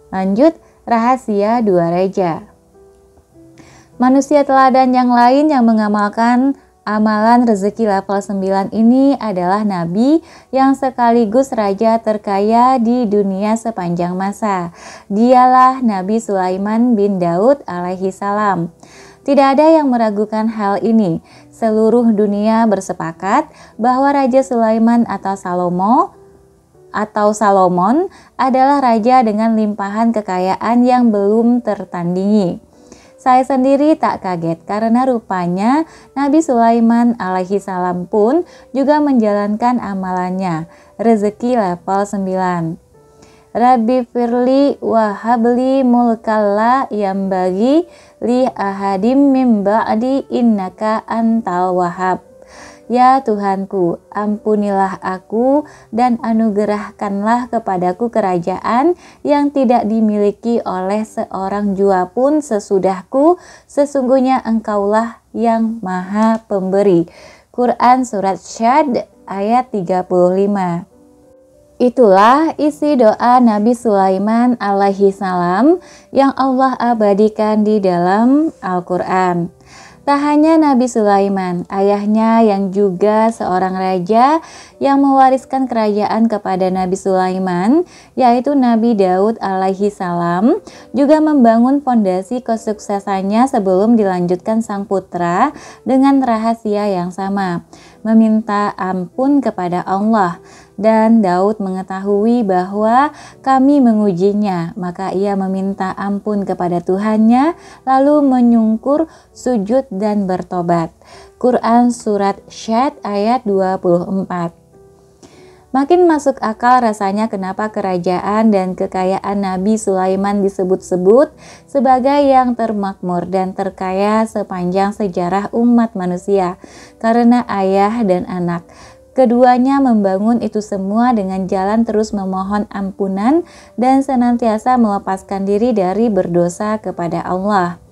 Lanjut, rahasia dua raja. Manusia teladan yang lain yang mengamalkan amalan rezeki level 9 ini adalah nabi yang sekaligus raja terkaya di dunia sepanjang masa. Dialah Nabi Sulaiman bin Daud alaihi salam. Tidak ada yang meragukan hal ini. Seluruh dunia bersepakat bahwa Raja Sulaiman atau Salomon adalah raja dengan limpahan kekayaan yang belum tertandingi. Saya sendiri tak kaget karena rupanya Nabi Sulaiman alaihi salam pun juga menjalankan amalannya, rezeki level 9. Rabbi firli wa habli mulkalla yang bagi li ahadim mim ba'di innaka antal wahhab. Ya Tuhanku, ampunilah aku dan anugerahkanlah kepadaku kerajaan yang tidak dimiliki oleh seorang jua pun sesudahku, sesungguhnya Engkaulah yang Maha Pemberi. Quran Surat Syad ayat 35. Itulah isi doa Nabi Sulaiman alaihi salam yang Allah abadikan di dalam Al-Quran. Tak hanya Nabi Sulaiman, ayahnya yang juga seorang raja yang mewariskan kerajaan kepada Nabi Sulaiman, yaitu Nabi Daud alaihi salam, juga membangun fondasi kesuksesannya sebelum dilanjutkan sang putra dengan rahasia yang sama, meminta ampun kepada Allah. Dan Daud mengetahui bahwa kami mengujinya, maka ia meminta ampun kepada Tuhannya, lalu menyungkur, sujud dan bertobat. Quran Surat Syad ayat 24. Makin masuk akal rasanya kenapa kerajaan dan kekayaan Nabi Sulaiman disebut-sebut sebagai yang termakmur dan terkaya sepanjang sejarah umat manusia, karena ayah dan anak. Keduanya membangun itu semua dengan jalan terus memohon ampunan dan senantiasa melepaskan diri dari berdosa kepada Allah.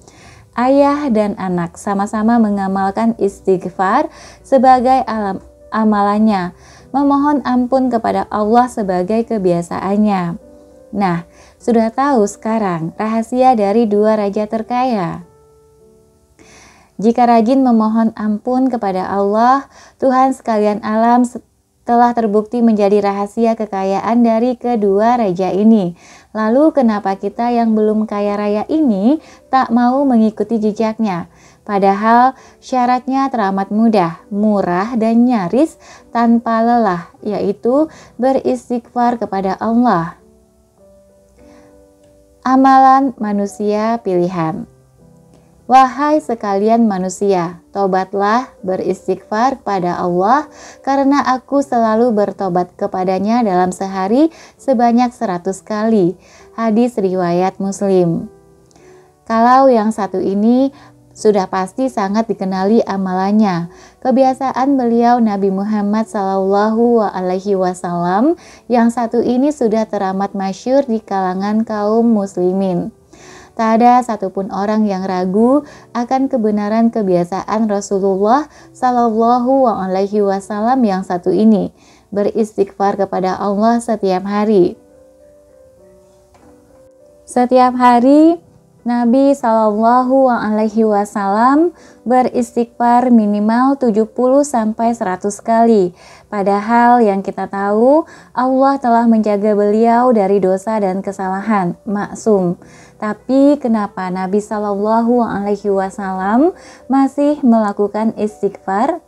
Ayah dan anak sama-sama mengamalkan istighfar sebagai amalannya, memohon ampun kepada Allah sebagai kebiasaannya. Nah, sudah tahu sekarang rahasia dari dua raja terkaya? Jika rajin memohon ampun kepada Allah, Tuhan sekalian alam telah terbukti menjadi rahasia kekayaan dari kedua raja ini. Lalu kenapa kita yang belum kaya raya ini tak mau mengikuti jejaknya? Padahal syaratnya teramat mudah, murah dan nyaris tanpa lelah, yaitu beristighfar kepada Allah. Amalan manusia pilihan. Wahai sekalian manusia, tobatlah beristighfar kepada Allah, karena aku selalu bertobat kepadanya dalam sehari sebanyak 100 kali. Hadis riwayat Muslim. Kalau yang satu ini sudah pasti sangat dikenali amalannya. Kebiasaan beliau Nabi Muhammad SAW yang satu ini sudah teramat masyhur di kalangan kaum muslimin. Tak ada satupun orang yang ragu akan kebenaran kebiasaan Rasulullah SAW yang satu ini, beristighfar kepada Allah setiap hari. Setiap hari Nabi Shallallahu Alaihi Wasallam beristighfar minimal 70-100 kali. Padahal yang kita tahu Allah telah menjaga beliau dari dosa dan kesalahan, maksum. Tapi kenapa Nabi Shallallahu Alaihi Wasallam masih melakukan istighfar?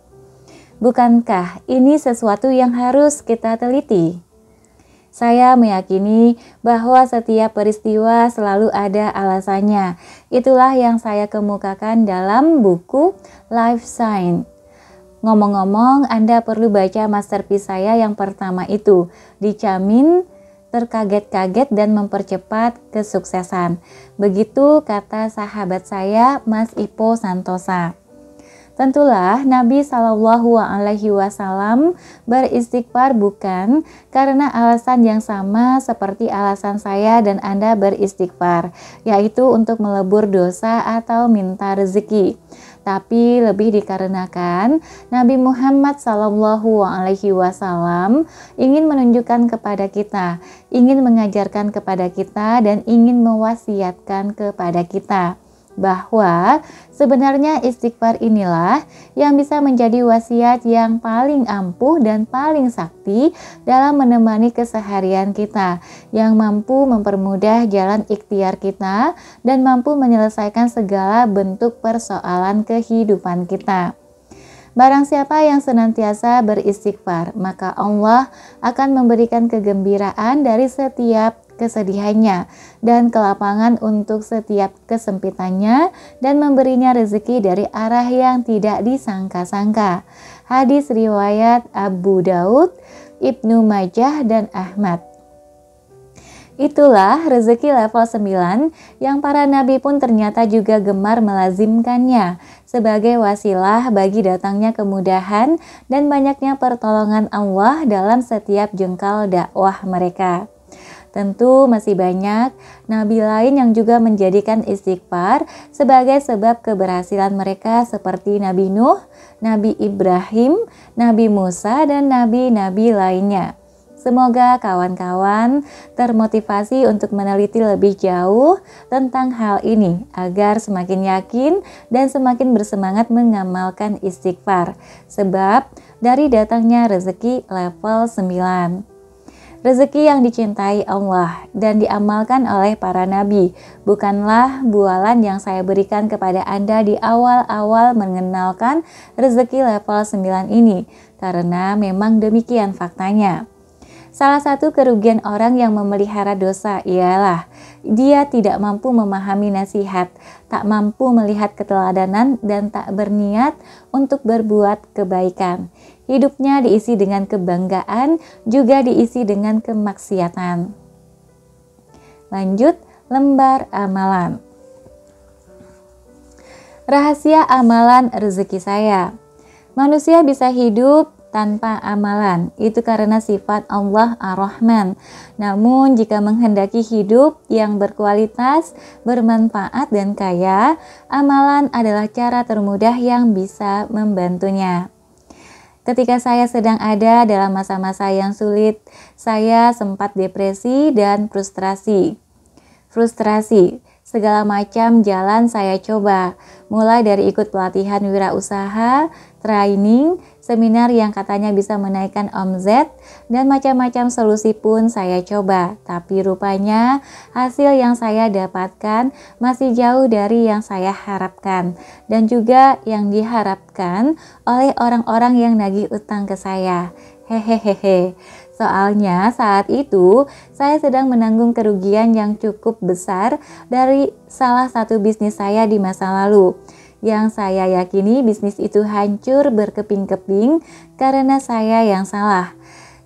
Bukankah ini sesuatu yang harus kita teliti? Saya meyakini bahwa setiap peristiwa selalu ada alasannya. Itulah yang saya kemukakan dalam buku Life Science. Ngomong-ngomong, Anda perlu baca masterpiece saya yang pertama itu. Dijamin terkaget-kaget dan mempercepat kesuksesan. Begitu kata sahabat saya, Mas Ipo Santosa. Tentulah Nabi Shallallahu Alaihi Wasallam beristighfar bukan karena alasan yang sama seperti alasan saya dan Anda beristighfar, yaitu untuk melebur dosa atau minta rezeki. Tapi lebih dikarenakan Nabi Muhammad Shallallahu Alaihi Wasallam ingin menunjukkan kepada kita, ingin mengajarkan kepada kita, dan ingin mewasiatkan kepada kita bahwa sebenarnya istighfar inilah yang bisa menjadi wasiat yang paling ampuh dan paling sakti dalam menemani keseharian kita, yang mampu mempermudah jalan ikhtiar kita dan mampu menyelesaikan segala bentuk persoalan kehidupan kita. Barang siapa yang senantiasa beristighfar, maka Allah akan memberikan kegembiraan dari setiap kesedihannya dan kelapangan untuk setiap kesempitannya dan memberinya rezeki dari arah yang tidak disangka-sangka. Hadis riwayat Abu Daud, Ibnu Majah, dan Ahmad. Itulah rezeki level 9 yang para nabi pun ternyata juga gemar melazimkannya sebagai wasilah bagi datangnya kemudahan dan banyaknya pertolongan Allah dalam setiap jengkal dakwah mereka. Tentu masih banyak nabi lain yang juga menjadikan istighfar sebagai sebab keberhasilan mereka seperti Nabi Nuh, Nabi Ibrahim, Nabi Musa, dan nabi-nabi lainnya. Semoga kawan-kawan termotivasi untuk meneliti lebih jauh tentang hal ini agar semakin yakin dan semakin bersemangat mengamalkan istighfar, sebab dari datangnya rezeki level 9. Rezeki yang dicintai Allah dan diamalkan oleh para nabi bukanlah bualan yang saya berikan kepada Anda di awal-awal mengenalkan rezeki level 9 ini, karena memang demikian faktanya. Salah satu kerugian orang yang memelihara dosa ialah dia tidak mampu memahami nasihat, tak mampu melihat keteladanan, dan tak berniat untuk berbuat kebaikan. Hidupnya diisi dengan kebanggaan, juga diisi dengan kemaksiatan. Lanjut, lembar amalan. Rahasia amalan rezeki saya. Manusia bisa hidup tanpa amalan, itu karena sifat Allah Ar-Rahman. Namun jika menghendaki hidup yang berkualitas, bermanfaat, dan kaya, amalan adalah cara termudah yang bisa membantunya. Ketika saya sedang ada dalam masa-masa yang sulit, saya sempat depresi dan frustrasi. Segala macam jalan saya coba, mulai dari ikut pelatihan wirausaha, training, seminar yang katanya bisa menaikkan omzet, dan macam-macam solusi pun saya coba. Tapi rupanya hasil yang saya dapatkan masih jauh dari yang saya harapkan, dan juga yang diharapkan oleh orang-orang yang nagih utang ke saya. Hehehehe. Soalnya saat itu saya sedang menanggung kerugian yang cukup besar dari salah satu bisnis saya di masa lalu, yang saya yakini bisnis itu hancur berkeping-keping karena saya yang salah.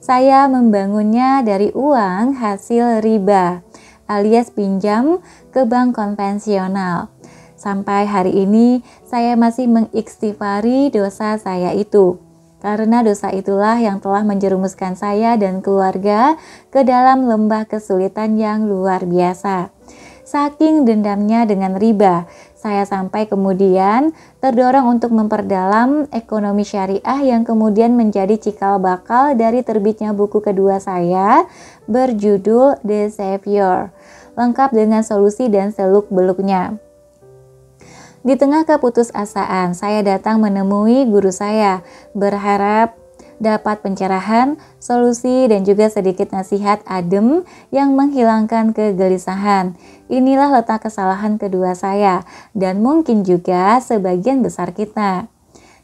Saya membangunnya dari uang hasil riba alias pinjam ke bank konvensional. Sampai hari ini saya masih mengistighfari dosa saya itu. Karena dosa itulah yang telah menjerumuskan saya dan keluarga ke dalam lembah kesulitan yang luar biasa. Saking dendamnya dengan riba, saya sampai kemudian terdorong untuk memperdalam ekonomi syariah yang kemudian menjadi cikal bakal dari terbitnya buku kedua saya berjudul The Savior. lengkap dengan solusi dan seluk-beluknya. Di tengah keputusasaan, saya datang menemui guru saya, berharap dapat pencerahan, solusi, dan juga sedikit nasihat adem yang menghilangkan kegelisahan. Inilah letak kesalahan kedua saya, dan mungkin juga sebagian besar kita.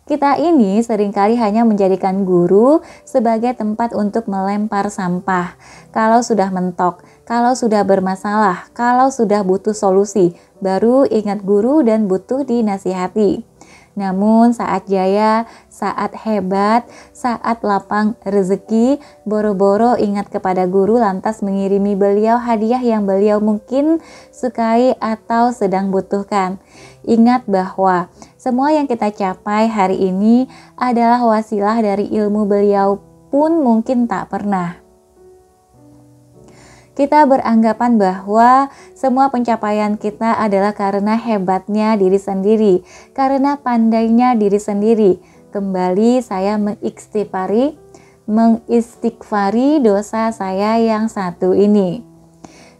Kita ini seringkali hanya menjadikan guru sebagai tempat untuk melempar sampah. Kalau sudah mentok, kalau sudah bermasalah, kalau sudah butuh solusi, baru ingat guru dan butuh dinasihati. Namun saat jaya, saat hebat, saat lapang rezeki, boro-boro ingat kepada guru lantas mengirimi beliau hadiah yang beliau mungkin sukai atau sedang butuhkan. Ingat bahwa semua yang kita capai hari ini adalah wasilah dari ilmu beliau pun mungkin tak pernah. Kita beranggapan bahwa semua pencapaian kita adalah karena hebatnya diri sendiri, karena pandainya diri sendiri. Kembali saya mengistighfari dosa saya yang satu ini.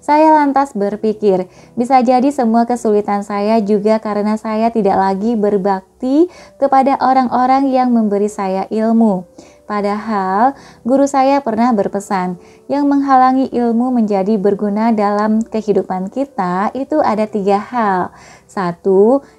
Saya lantas berpikir, bisa jadi semua kesulitan saya juga karena saya tidak lagi berbakti kepada orang-orang yang memberi saya ilmu. Padahal guru saya pernah berpesan, yang menghalangi ilmu menjadi berguna dalam kehidupan kita itu ada 3 hal. 1.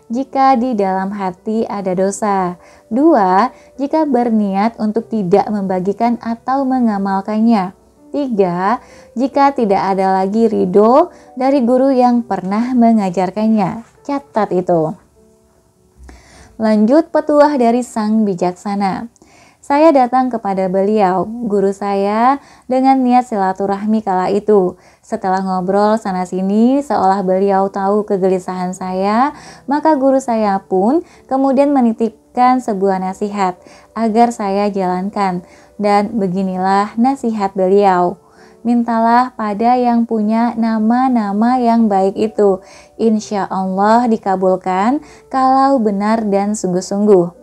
Jika di dalam hati ada dosa. 2. Jika berniat untuk tidak membagikan atau mengamalkannya. 3. Jika tidak ada lagi ridho dari guru yang pernah mengajarkannya. Catat itu. Lanjut petuah dari sang bijaksana. Saya datang kepada beliau, guru saya, dengan niat silaturahmi kala itu. Setelah ngobrol sana-sini, seolah beliau tahu kegelisahan saya, maka guru saya pun kemudian menitipkan sebuah nasihat agar saya jalankan. Dan beginilah nasihat beliau. Mintalah pada yang punya nama-nama yang baik itu. Insya Allah dikabulkan kalau benar dan sungguh-sungguh.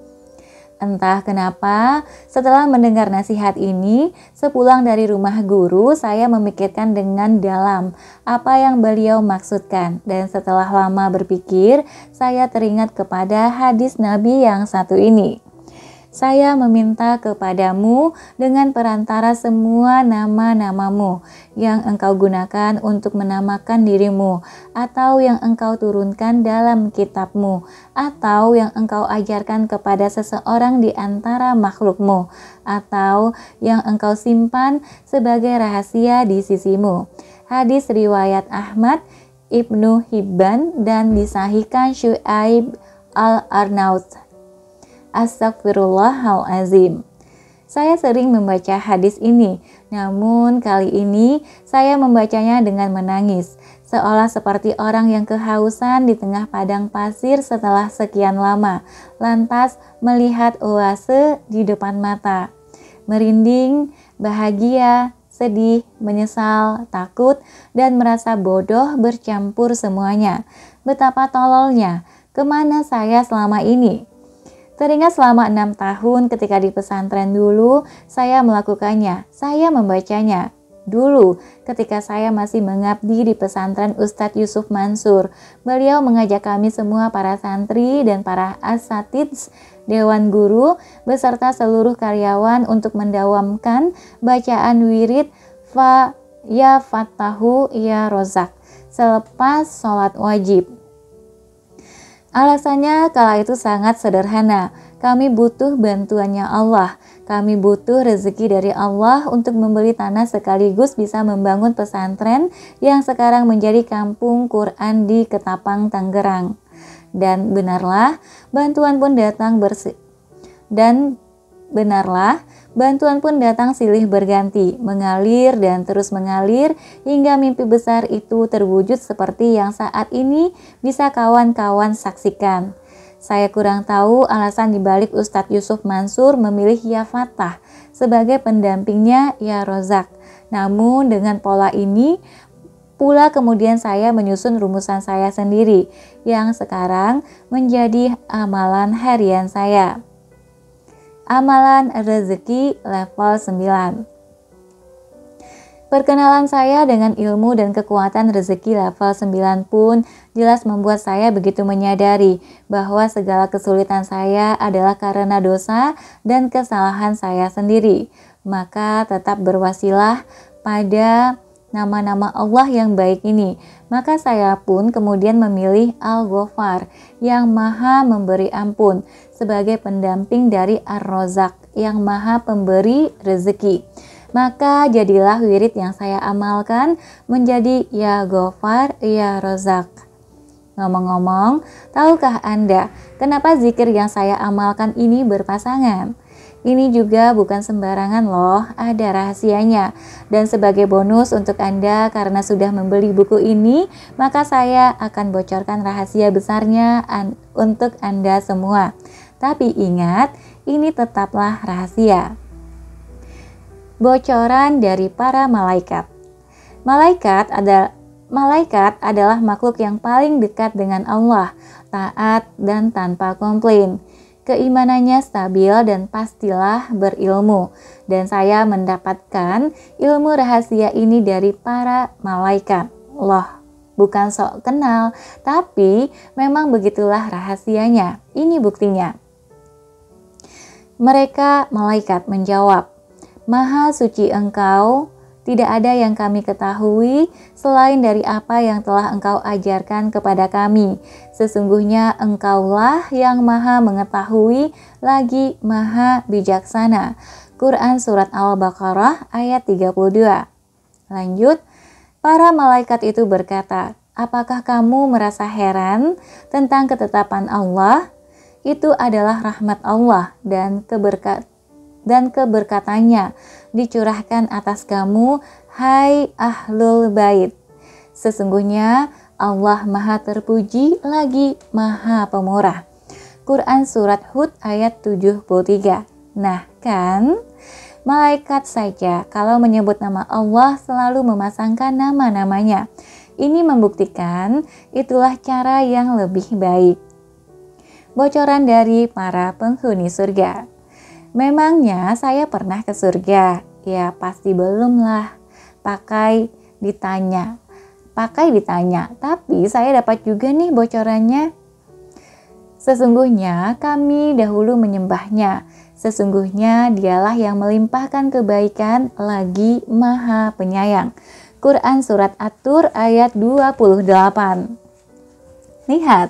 Entah kenapa, setelah mendengar nasihat ini, sepulang dari rumah guru, saya memikirkan dengan dalam apa yang beliau maksudkan. Dan setelah lama berpikir, saya teringat kepada hadis Nabi yang satu ini. Saya meminta kepadamu dengan perantara semua nama-namamu yang engkau gunakan untuk menamakan dirimu, atau yang engkau turunkan dalam kitabmu, atau yang engkau ajarkan kepada seseorang di antara makhlukmu, atau yang engkau simpan sebagai rahasia di sisimu. Hadis riwayat Ahmad, Ibnu Hibban, dan disahihkan Syu'aib al-Arnaut. Astagfirullahalazim. Saya sering membaca hadis ini, namun kali ini saya membacanya dengan menangis, seolah seperti orang yang kehausan di tengah padang pasir setelah sekian lama, lantas melihat oase di depan mata. Merinding, bahagia, sedih, menyesal, takut, dan merasa bodoh bercampur semuanya. Betapa tololnya, kemana saya selama ini? Teringat selama 6 tahun ketika di pesantren dulu, saya melakukannya, saya membacanya. Dulu, ketika saya masih mengabdi di pesantren Ustadz Yusuf Mansur, beliau mengajak kami semua para santri dan para asatids, dewan guru, beserta seluruh karyawan untuk mendawamkan bacaan wirid Ya Fattahu Ya Rozak selepas sholat wajib. Alasannya kala itu sangat sederhana. Kami butuh bantuannya Allah. Kami butuh rezeki dari Allah untuk membeli tanah sekaligus bisa membangun pesantren yang sekarang menjadi kampung Quran di Ketapang, Tangerang. Dan benarlah bantuan pun datang silih berganti, mengalir dan terus mengalir hingga mimpi besar itu terwujud seperti yang saat ini bisa kawan-kawan saksikan. Saya kurang tahu alasan dibalik Ustadz Yusuf Mansur memilih Ya Fattah sebagai pendampingnya Ya Rozak. Namun dengan pola ini pula kemudian saya menyusun rumusan saya sendiri yang sekarang menjadi amalan harian saya. Amalan rezeki level 9. Perkenalan saya dengan ilmu dan kekuatan rezeki level 9 pun jelas membuat saya begitu menyadari bahwa segala kesulitan saya adalah karena dosa dan kesalahan saya sendiri. Maka tetap berwasilah pada nama-nama Allah yang baik ini. Maka saya pun kemudian memilih Al-Ghafar yang maha memberi ampun sebagai pendamping dari Ar-Razzaq yang maha pemberi rezeki. Maka jadilah wirid yang saya amalkan menjadi Ya Ghafar, Ya Razzaq. Ngomong-ngomong, tahukah Anda kenapa zikir yang saya amalkan ini berpasangan? Ini juga bukan sembarangan loh, ada rahasianya. Dan sebagai bonus untuk Anda karena sudah membeli buku ini, maka saya akan bocorkan rahasia besarnya untuk Anda semua. Tapi ingat, ini tetaplah rahasia. Bocoran dari para malaikat. Malaikat adalah makhluk yang paling dekat dengan Allah, taat dan tanpa komplain. Keimanannya stabil dan pastilah berilmu. Dan saya mendapatkan ilmu rahasia ini dari para malaikat. Loh, bukan sok kenal, tapi memang begitulah rahasianya. Ini buktinya. Mereka malaikat menjawab, Maha suci Engkau, tidak ada yang kami ketahui selain dari apa yang telah Engkau ajarkan kepada kami. Sesungguhnya Engkaulah yang maha mengetahui lagi maha bijaksana. Quran Surat Al-Baqarah ayat 32. Lanjut, para malaikat itu berkata, apakah kamu merasa heran tentang ketetapan Allah? Itu adalah rahmat Allah dan keberkatannya dicurahkan atas kamu, hai ahlul bait. Sesungguhnya Allah maha terpuji lagi maha pemurah. Quran Surat Hud ayat 73. Nah kan, malaikat saja kalau menyebut nama Allah selalu memasangkan nama-namanya. Ini membuktikan itulah cara yang lebih baik. Bocoran dari para penghuni surga. Memangnya saya pernah ke surga? Ya pasti belum lah. Pakai ditanya. Tapi saya dapat juga nih bocorannya. Sesungguhnya kami dahulu menyembahnya. Sesungguhnya dialah yang melimpahkan kebaikan lagi maha penyayang. Quran Surat At-Tur ayat 28. Lihat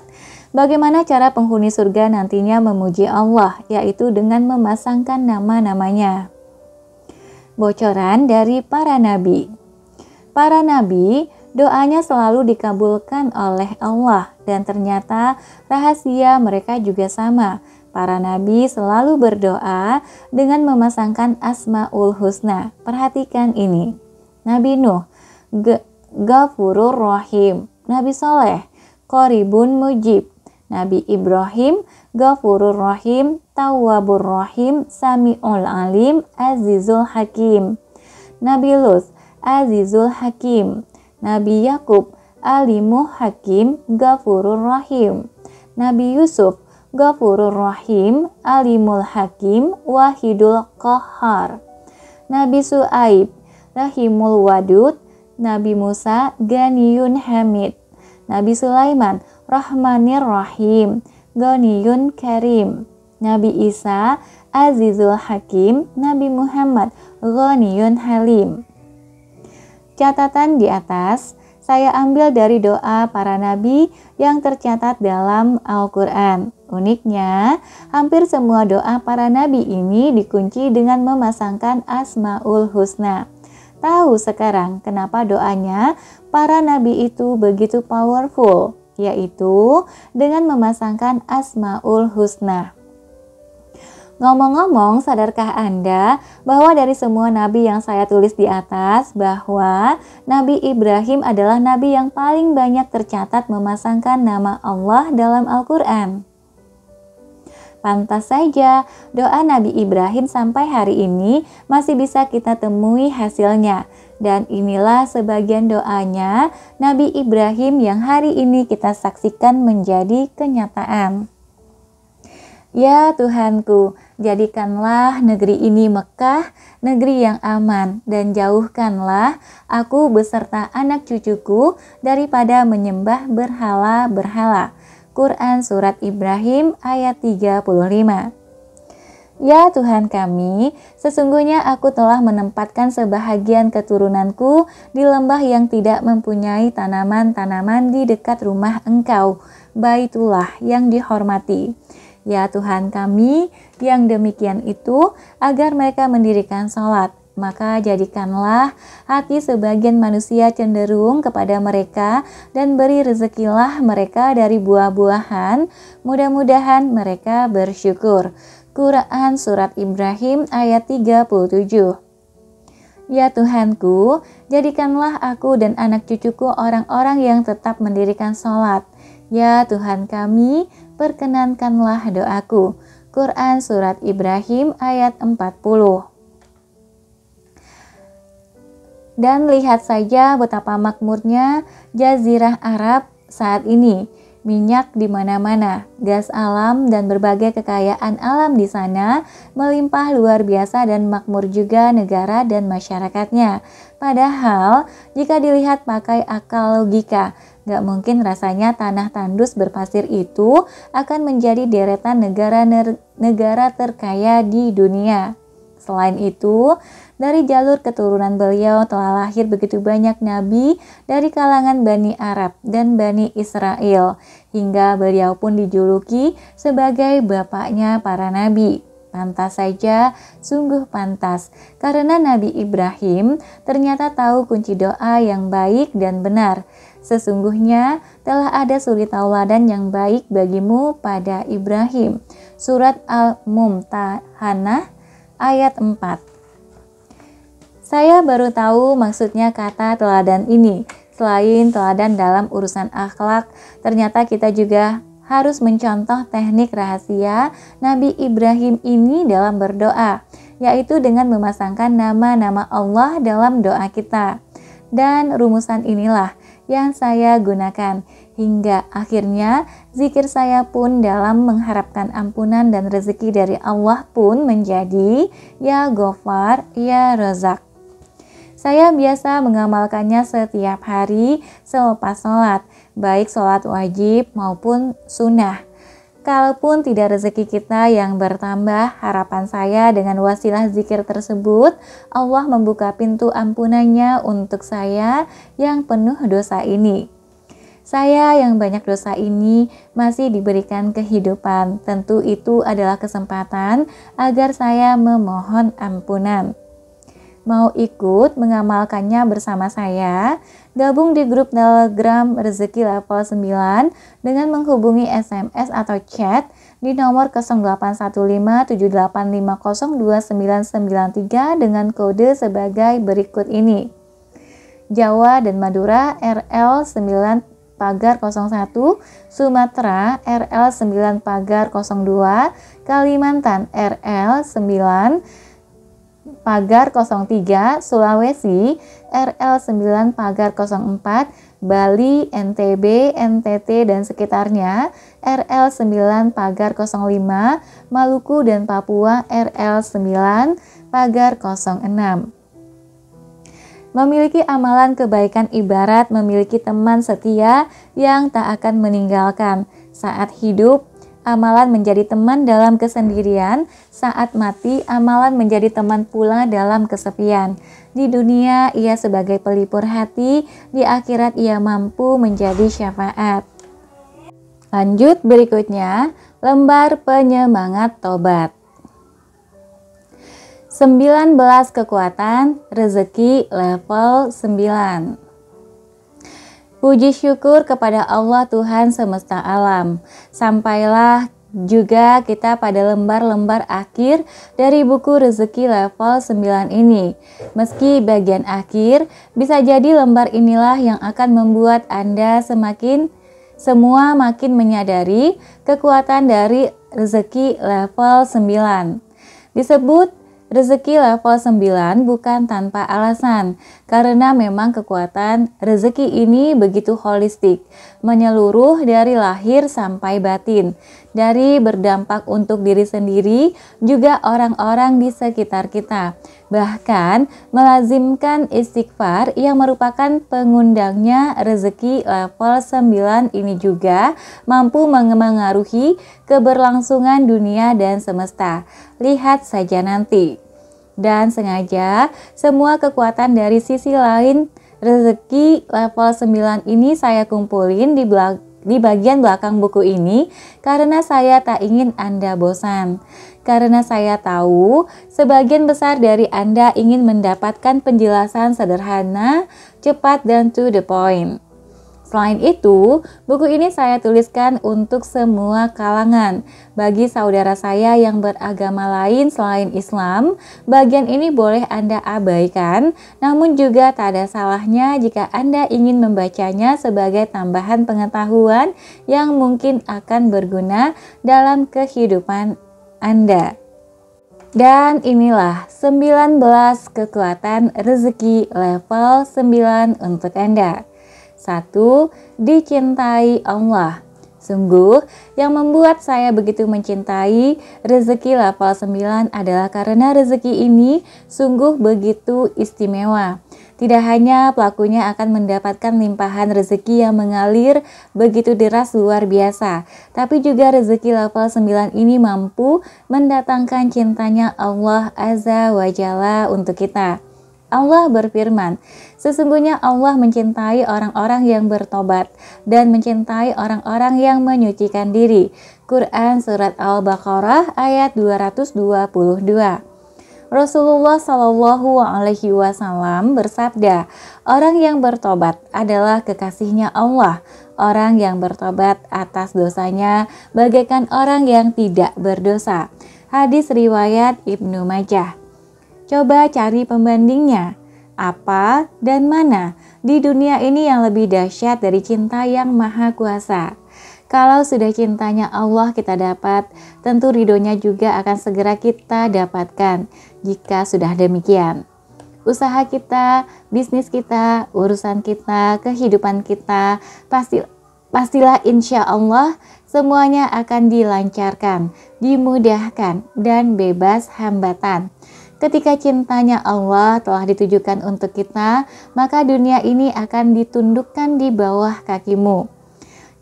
bagaimana cara penghuni surga nantinya memuji Allah, yaitu dengan memasangkan nama-namanya. Bocoran dari para nabi. Para nabi, doanya selalu dikabulkan oleh Allah dan ternyata rahasia mereka juga sama. Para nabi selalu berdoa dengan memasangkan Asmaul Husna. Perhatikan ini. Nabi Nuh, Ghafurur Rahim. Nabi Soleh, Qoribun Mujib. Nabi Ibrahim, Ghafurur Rahim, Tawwabur Rahim, Sami'ul Alim, Azizul Hakim. Nabi Lut, Azizul Hakim. Nabi Yakub, Alimuh Hakim, Ghafurur Rahim. Nabi Yusuf, Ghafurur Rahim, Alimul Hakim, Wahidul Qahhar. Nabi Su'aib, Rahimul Wadud. Nabi Musa, Ganiyun Hamid. Nabi Sulaiman, Rahmanir Rahim, Ghaniyun Karim. Nabi Isa, Azizul Hakim. Nabi Muhammad, Ghaniyun Halim. Catatan di atas saya ambil dari doa para nabi yang tercatat dalam Al-Quran. Uniknya, hampir semua doa para nabi ini dikunci dengan memasangkan Asmaul Husna. Tahu sekarang kenapa doanya para nabi itu begitu powerful, yaitu dengan memasangkan Asmaul Husna. Ngomong-ngomong, sadarkah Anda bahwa dari semua nabi yang saya tulis di atas, bahwa Nabi Ibrahim adalah nabi yang paling banyak tercatat memasangkan nama Allah dalam Al-Quran? Pantas saja doa Nabi Ibrahim sampai hari ini masih bisa kita temui hasilnya. Dan inilah sebagian doanya Nabi Ibrahim yang hari ini kita saksikan menjadi kenyataan. Ya Tuhanku, jadikanlah negeri ini Mekah, negeri yang aman, dan jauhkanlah aku beserta anak cucuku daripada menyembah berhala-berhala. Quran Surat Ibrahim ayat 35. Ya Tuhan kami, sesungguhnya aku telah menempatkan sebahagian keturunanku di lembah yang tidak mempunyai tanaman-tanaman di dekat rumah Engkau, Baitullah yang dihormati. Ya Tuhan kami, yang demikian itu agar mereka mendirikan sholat. Maka jadikanlah hati sebagian manusia cenderung kepada mereka dan beri rezekilah mereka dari buah-buahan, mudah-mudahan mereka bersyukur. Quran Surat Ibrahim ayat 37. Ya Tuhanku, jadikanlah aku dan anak cucuku orang-orang yang tetap mendirikan sholat. Ya Tuhan kami, perkenankanlah doaku. Quran Surat Ibrahim ayat 40. Dan lihat saja betapa makmurnya Jazirah Arab saat ini. Minyak di mana-mana, gas alam dan berbagai kekayaan alam di sana melimpah luar biasa dan makmur juga negara dan masyarakatnya. Padahal jika dilihat pakai akal logika, gak mungkin rasanya tanah tandus berpasir itu akan menjadi deretan negara terkaya di dunia. Selain itu, dari jalur keturunan beliau telah lahir begitu banyak nabi dari kalangan Bani Arab dan Bani Israel, hingga beliau pun dijuluki sebagai bapaknya para nabi. Pantas saja, sungguh pantas, karena Nabi Ibrahim ternyata tahu kunci doa yang baik dan benar. Sesungguhnya telah ada suri tauladan yang baik bagimu pada Ibrahim. Surat Al-Mumtahanah ayat 4. Saya baru tahu maksudnya kata teladan ini. Selain teladan dalam urusan akhlak, ternyata kita juga harus mencontoh teknik rahasia Nabi Ibrahim ini dalam berdoa, yaitu dengan memasangkan nama-nama Allah dalam doa kita. Dan rumusan inilah yang saya gunakan hingga akhirnya zikir saya pun dalam mengharapkan ampunan dan rezeki dari Allah pun menjadi Ya Ghafar, Ya Razak. Saya biasa mengamalkannya setiap hari selepas sholat, baik sholat wajib maupun sunnah. Kalaupun tidak rezeki kita yang bertambah, harapan saya dengan wasilah zikir tersebut, Allah membuka pintu ampunannya untuk saya yang penuh dosa ini. Saya yang banyak dosa ini masih diberikan kehidupan. Tentu itu adalah kesempatan agar saya memohon ampunan. Mau ikut mengamalkannya bersama saya? Gabung di grup Telegram Rezeki Level 9 dengan menghubungi SMS atau chat di nomor 081578502993 dengan kode sebagai berikut ini. Jawa dan Madura RL 9 pagar 01, Sumatera RL 9 pagar 02, Kalimantan RL 9 pagar 03, Sulawesi RL 9 pagar 04, Bali, NTB, NTT dan sekitarnya RL 9 pagar 05, Maluku dan Papua RL 9 pagar 06. Memiliki amalan kebaikan ibarat memiliki teman setia yang tak akan meninggalkan saat hidup. Amalan menjadi teman dalam kesendirian, saat mati amalan menjadi teman pula dalam kesepian. Di dunia ia sebagai pelipur hati, di akhirat ia mampu menjadi syafaat. Lanjut berikutnya, lembar penyemangat tobat. 19 kekuatan rezeki level 9. Puji syukur kepada Allah Tuhan semesta alam. Sampailah juga kita pada lembar-lembar akhir dari buku rezeki level 9 ini. Meski bagian akhir, bisa jadi lembar inilah yang akan membuat Anda semua makin menyadari kekuatan dari rezeki level 9. Disebut Rezeki level 9 bukan tanpa alasan, karena memang kekuatan rezeki ini begitu holistik, menyeluruh dari lahir sampai batin, dari berdampak untuk diri sendiri, juga orang-orang di sekitar kita. Bahkan melazimkan istighfar yang merupakan pengundangnya rezeki level 9 ini juga mampu mengaruhi keberlangsungan dunia dan semesta. Lihat saja nanti. Dan sengaja semua kekuatan dari sisi lain rezeki level 9 ini saya kumpulin di bagian belakang buku ini karena saya tak ingin Anda bosan. Karena saya tahu sebagian besar dari Anda ingin mendapatkan penjelasan sederhana, cepat dan to the point. Selain itu, buku ini saya tuliskan untuk semua kalangan. Bagi saudara saya yang beragama lain selain Islam, bagian ini boleh Anda abaikan, namun juga tak ada salahnya jika Anda ingin membacanya sebagai tambahan pengetahuan yang mungkin akan berguna dalam kehidupan Anda. Dan inilah 19 kekuatan rezeki level 9 untuk Anda. 1. Dicintai Allah. Sungguh, yang membuat saya begitu mencintai rezeki level 9 adalah karena rezeki ini sungguh begitu istimewa. Tidak hanya pelakunya akan mendapatkan limpahan rezeki yang mengalir begitu deras luar biasa, tapi juga rezeki level 9 ini mampu mendatangkan cintanya Allah Azza wa Jalla untuk kita. Allah berfirman, sesungguhnya Allah mencintai orang-orang yang bertobat dan mencintai orang-orang yang menyucikan diri. Quran Surat Al-Baqarah ayat 222. Rasulullah Shallallahu Alaihi Wasallam bersabda, orang yang bertobat adalah kekasihnya Allah. Orang yang bertobat atas dosanya bagaikan orang yang tidak berdosa. Hadis riwayat Ibnu Majah. Coba cari pembandingnya. Apa dan mana di dunia ini yang lebih dahsyat dari cinta yang maha kuasa? Kalau sudah cintanya Allah kita dapat, tentu ridhonya juga akan segera kita dapatkan. Jika sudah demikian, usaha kita, bisnis kita, urusan kita, kehidupan kita, pastilah insya Allah semuanya akan dilancarkan, dimudahkan, dan bebas hambatan. Ketika cintanya Allah telah ditujukan untuk kita, maka dunia ini akan ditundukkan di bawah kakimu.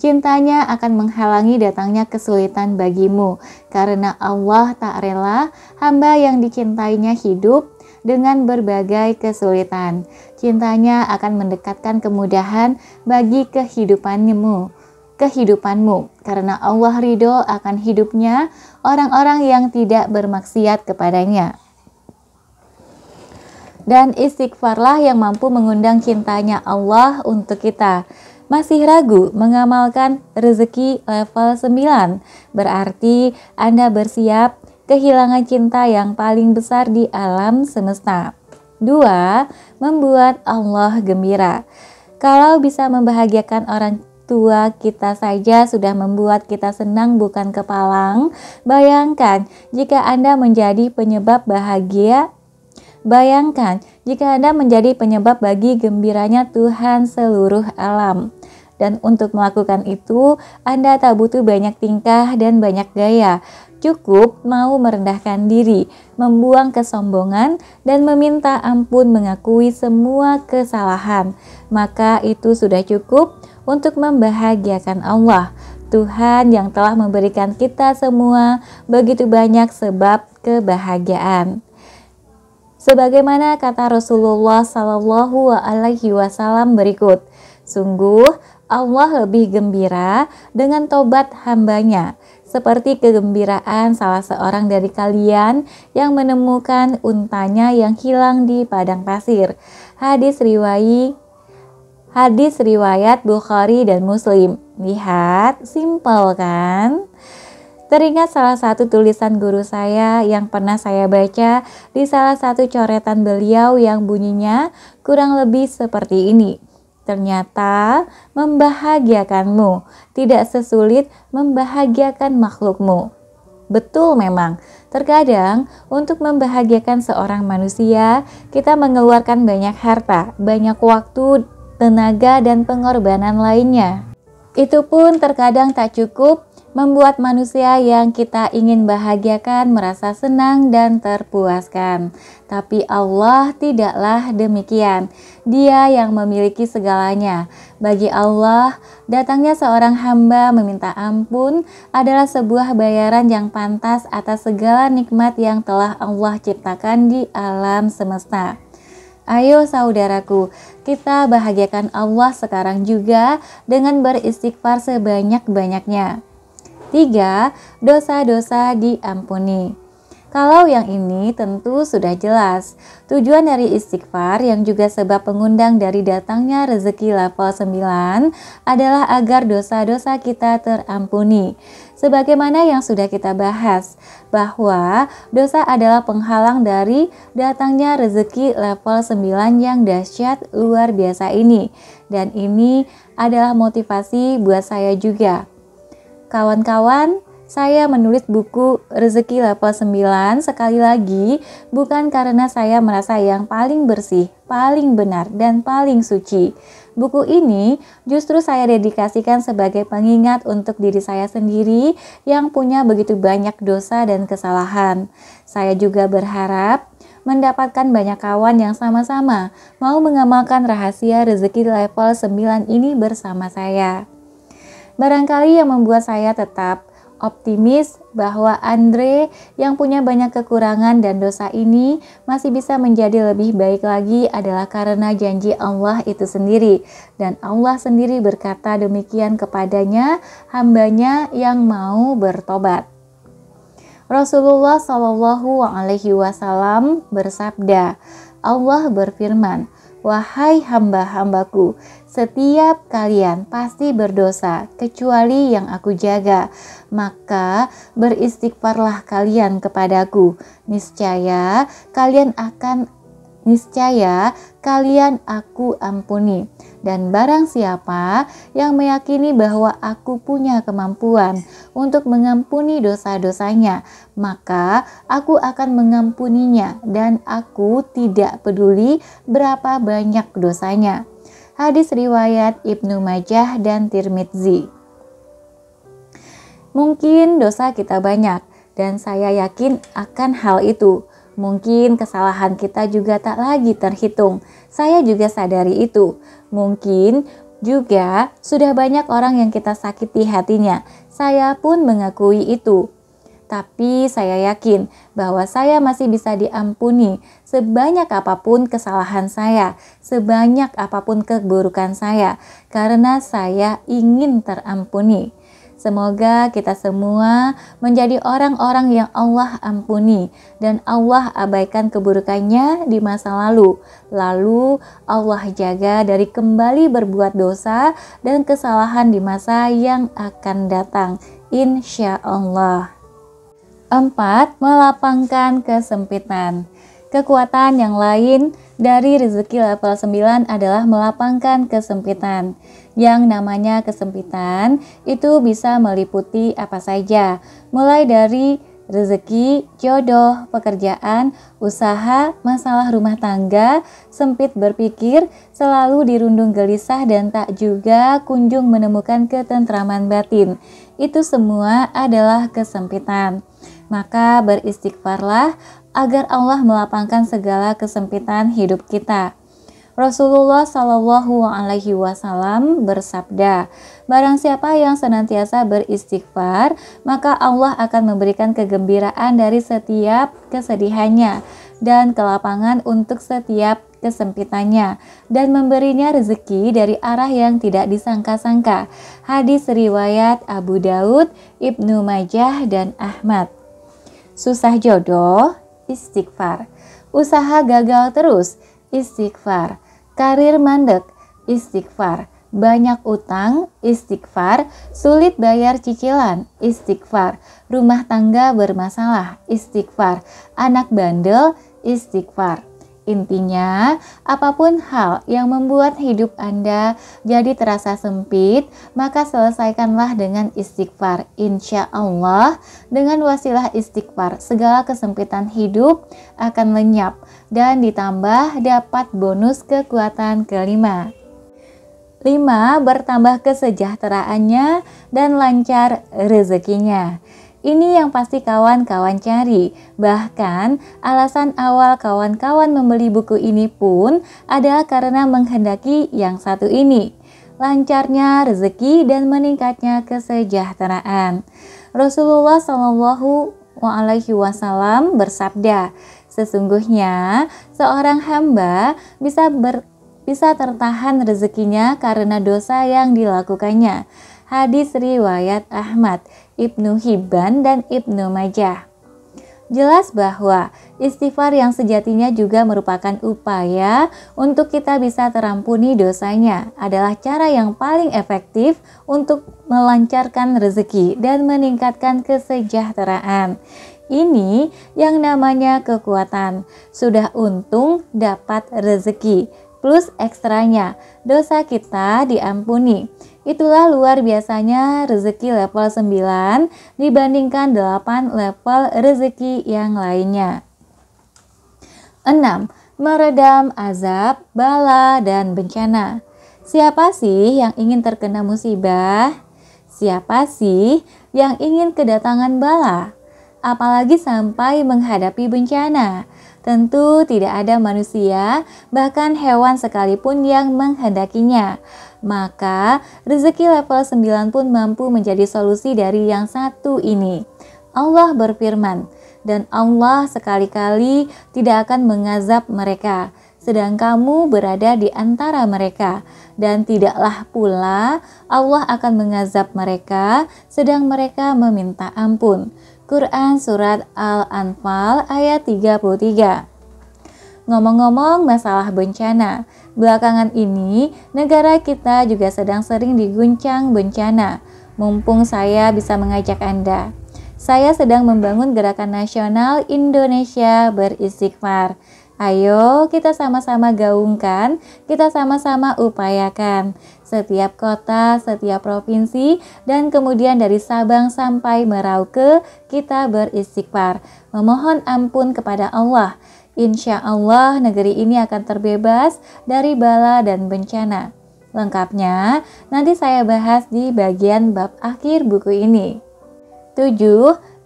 Cintanya akan menghalangi datangnya kesulitan bagimu, karena Allah tak rela hamba yang dicintainya hidup dengan berbagai kesulitan. Cintanya akan mendekatkan kemudahan bagi kehidupanmu, karena Allah ridho akan hidupnya orang-orang yang tidak bermaksiat kepadanya. Dan istighfarlah yang mampu mengundang cintanya Allah untuk kita. Masih ragu mengamalkan rezeki level 9? Berarti Anda bersiap kehilangan cinta yang paling besar di alam semesta. 2. Membuat Allah gembira. Kalau bisa membahagiakan orang tua kita saja sudah membuat kita senang bukan kepalang, bayangkan jika Anda menjadi penyebab bahagia. Bayangkan jika Anda menjadi penyebab bagi gembiranya Tuhan seluruh alam. Dan untuk melakukan itu, Anda tak butuh banyak tingkah dan banyak gaya. Cukup mau merendahkan diri, membuang kesombongan, dan meminta ampun mengakui semua kesalahan. Maka itu sudah cukup untuk membahagiakan Allah. Tuhan yang telah memberikan kita semua begitu banyak sebab kebahagiaan. Sebagaimana kata Rasulullah Shallallahu Alaihi Wasallam berikut, sungguh Allah lebih gembira dengan tobat hambanya, seperti kegembiraan salah seorang dari kalian yang menemukan untanya yang hilang di padang pasir. Hadis riwayat Bukhari dan Muslim. Lihat, simpel kan? Teringat salah satu tulisan guru saya yang pernah saya baca di salah satu coretan beliau yang bunyinya kurang lebih seperti ini. Ternyata membahagiakanmu tidak sesulit membahagiakan makhlukmu. Betul memang, Terkadang, untuk membahagiakan seorang manusia, kita mengeluarkan banyak harta, banyak waktu, tenaga, dan pengorbanan lainnya. Itu pun terkadang tak cukup membuat manusia yang kita ingin bahagiakan merasa senang dan terpuaskan. Tapi Allah tidaklah demikian. Dia yang memiliki segalanya. Bagi Allah, datangnya seorang hamba meminta ampun adalah sebuah bayaran yang pantas atas segala nikmat yang telah Allah ciptakan di alam semesta. Ayo saudaraku, kita bahagiakan Allah sekarang juga dengan beristighfar sebanyak-banyaknya. 3. Dosa-dosa diampuni. Kalau yang ini tentu sudah jelas. Tujuan dari istighfar yang juga sebab pengundang dari datangnya rezeki level 9 adalah agar dosa-dosa kita terampuni. Sebagaimana yang sudah kita bahas, bahwa dosa adalah penghalang dari datangnya rezeki level 9 yang dahsyat luar biasa ini. Dan ini adalah motivasi buat saya juga. Kawan-kawan, saya menulis buku Rezeki Level 9 sekali lagi bukan karena saya merasa yang paling bersih, paling benar, dan paling suci. Buku ini justru saya dedikasikan sebagai pengingat untuk diri saya sendiri yang punya begitu banyak dosa dan kesalahan. Saya juga berharap mendapatkan banyak kawan yang sama-sama mau mengamalkan rahasia rezeki level 9 ini bersama saya. Barangkali yang membuat saya tetap optimis bahwa Andre yang punya banyak kekurangan dan dosa ini masih bisa menjadi lebih baik lagi adalah karena janji Allah itu sendiri. Dan Allah sendiri berkata demikian kepadanya, hambanya yang mau bertobat. Rasulullah Shallallahu Alaihi Wasallam bersabda, Allah berfirman, wahai hamba-hambaku, setiap kalian pasti berdosa kecuali yang aku jaga, maka beristighfarlah kalian kepadaku, niscaya kalian aku ampuni. Dan barang siapa yang meyakini bahwa aku punya kemampuan untuk mengampuni dosa-dosanya, maka aku akan mengampuninya dan aku tidak peduli berapa banyak dosanya. Hadis riwayat Ibnu Majah dan Tirmidzi. Mungkin dosa kita banyak dan saya yakin akan hal itu. Mungkin kesalahan kita juga tak lagi terhitung. Saya juga sadari itu. Mungkin juga sudah banyak orang yang kita sakiti hatinya. Saya pun mengakui itu. Tapi saya yakin bahwa saya masih bisa diampuni sebanyak apapun kesalahan saya, sebanyak apapun keburukan saya, karena saya ingin terampuni. Semoga kita semua menjadi orang-orang yang Allah ampuni dan Allah abaikan keburukannya di masa lalu. Lalu Allah jaga dari kembali berbuat dosa dan kesalahan di masa yang akan datang. Insya Allah. 4. Melapangkan kesempitan. Kekuatan yang lain dari rezeki level 9 adalah melapangkan kesempitan. Yang namanya kesempitan itu bisa meliputi apa saja, mulai dari rezeki, jodoh, pekerjaan, usaha, masalah rumah tangga, sempit berpikir, selalu dirundung gelisah dan tak juga kunjung menemukan ketentraman batin. Itu semua adalah kesempitan. Maka beristighfarlah agar Allah melapangkan segala kesempitan hidup kita. Rasulullah Shallallahu Alaihi Wasallam bersabda, barang siapa yang senantiasa beristighfar, maka Allah akan memberikan kegembiraan dari setiap kesedihannya dan kelapangan untuk setiap kesempitannya dan memberinya rezeki dari arah yang tidak disangka-sangka. Hadis riwayat Abu Daud, Ibnu Majah, dan Ahmad. Susah jodoh, istighfar. Usaha gagal terus, istighfar. Karir mandek, istighfar. Banyak utang, istighfar. Sulit bayar cicilan, istighfar. Rumah tangga bermasalah, istighfar. Anak bandel, istighfar. Intinya, apapun hal yang membuat hidup Anda jadi terasa sempit, maka selesaikanlah dengan istighfar. Insya Allah, dengan wasilah istighfar, segala kesempitan hidup akan lenyap dan ditambah dapat bonus kekuatan kelima. 5. Bertambah kesejahteraannya dan lancar rezekinya. Ini yang pasti kawan-kawan cari. Bahkan alasan awal kawan-kawan membeli buku ini pun adalah karena menghendaki yang satu ini, lancarnya rezeki dan meningkatnya kesejahteraan. Rasulullah Shallallahu Alaihi Wasallam bersabda, sesungguhnya seorang hamba bisa tertahan rezekinya karena dosa yang dilakukannya. Hadis riwayat Ahmad, Ibnu Hibban, dan Ibnu Majah. Jelas bahwa istighfar yang sejatinya juga merupakan upaya untuk kita bisa terampuni dosanya, adalah cara yang paling efektif untuk melancarkan rezeki dan meningkatkan kesejahteraan. Ini yang namanya kekuatan. Sudah untung dapat rezeki, plus ekstranya dosa kita diampuni. Itulah luar biasanya rezeki level 9 dibandingkan 8 level rezeki yang lainnya. 6. Meredam azab, bala, dan bencana. Siapa sih yang ingin terkena musibah? Siapa sih yang ingin kedatangan bala? Apalagi sampai menghadapi bencana. Tentu tidak ada manusia, bahkan hewan sekalipun yang menghendakinya. Maka rezeki level 9 pun mampu menjadi solusi dari yang satu ini. Allah berfirman, dan Allah sekali-kali tidak akan mengazab mereka, sedang kamu berada di antara mereka. Dan tidaklah pula Allah akan mengazab mereka, sedang mereka meminta ampun. Quran Surat Al-Anfal ayat 33. Ngomong-ngomong masalah bencana, belakangan ini negara kita juga sedang sering diguncang bencana. Mumpung saya bisa mengajak Anda, saya sedang membangun gerakan nasional Indonesia beristighfar. Ayo kita sama-sama gaungkan, kita sama-sama upayakan. Setiap kota, setiap provinsi, dan kemudian dari Sabang sampai Merauke, kita beristighfar, memohon ampun kepada Allah. Insya Allah negeri ini akan terbebas dari bala dan bencana. Lengkapnya nanti saya bahas di bagian bab akhir buku ini. 7.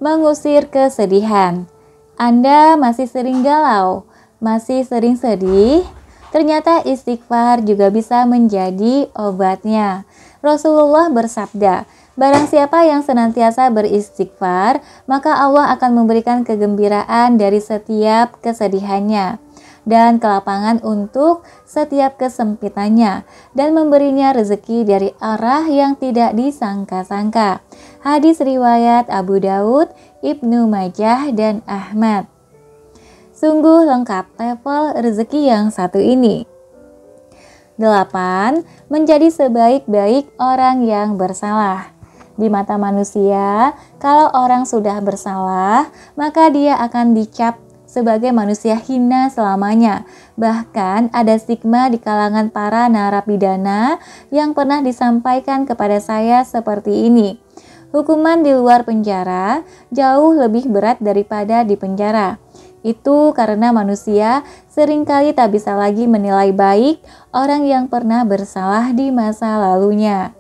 Mengusir kesedihan. Anda masih sering galau, masih sering sedih? Ternyata istighfar juga bisa menjadi obatnya. Rasulullah bersabda, barang siapa yang senantiasa beristighfar, maka Allah akan memberikan kegembiraan dari setiap kesedihannya dan kelapangan untuk setiap kesempitannya, dan memberinya rezeki dari arah yang tidak disangka-sangka. Hadis riwayat Abu Daud, Ibnu Majah, dan Ahmad. Sungguh lengkap level rezeki yang satu ini. 8. Menjadi sebaik-baik orang yang bersalah. Di mata manusia, kalau orang sudah bersalah, maka dia akan dicap sebagai manusia hina selamanya. Bahkan ada stigma di kalangan para narapidana yang pernah disampaikan kepada saya seperti ini. Hukuman di luar penjara jauh lebih berat daripada di penjara. Itu karena manusia seringkali tak bisa lagi menilai baik orang yang pernah bersalah di masa lalunya.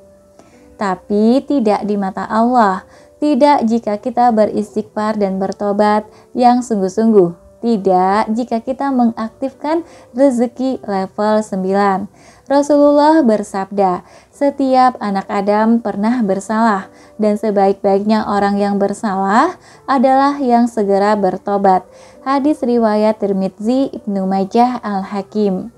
Tapi tidak di mata Allah, tidak jika kita beristighfar dan bertobat yang sungguh-sungguh, tidak jika kita mengaktifkan rezeki level 9. Rasulullah bersabda, setiap anak Adam pernah bersalah, dan sebaik-baiknya orang yang bersalah adalah yang segera bertobat. Hadis riwayat Tirmidzi, Ibnu Majah, Al-Hakim.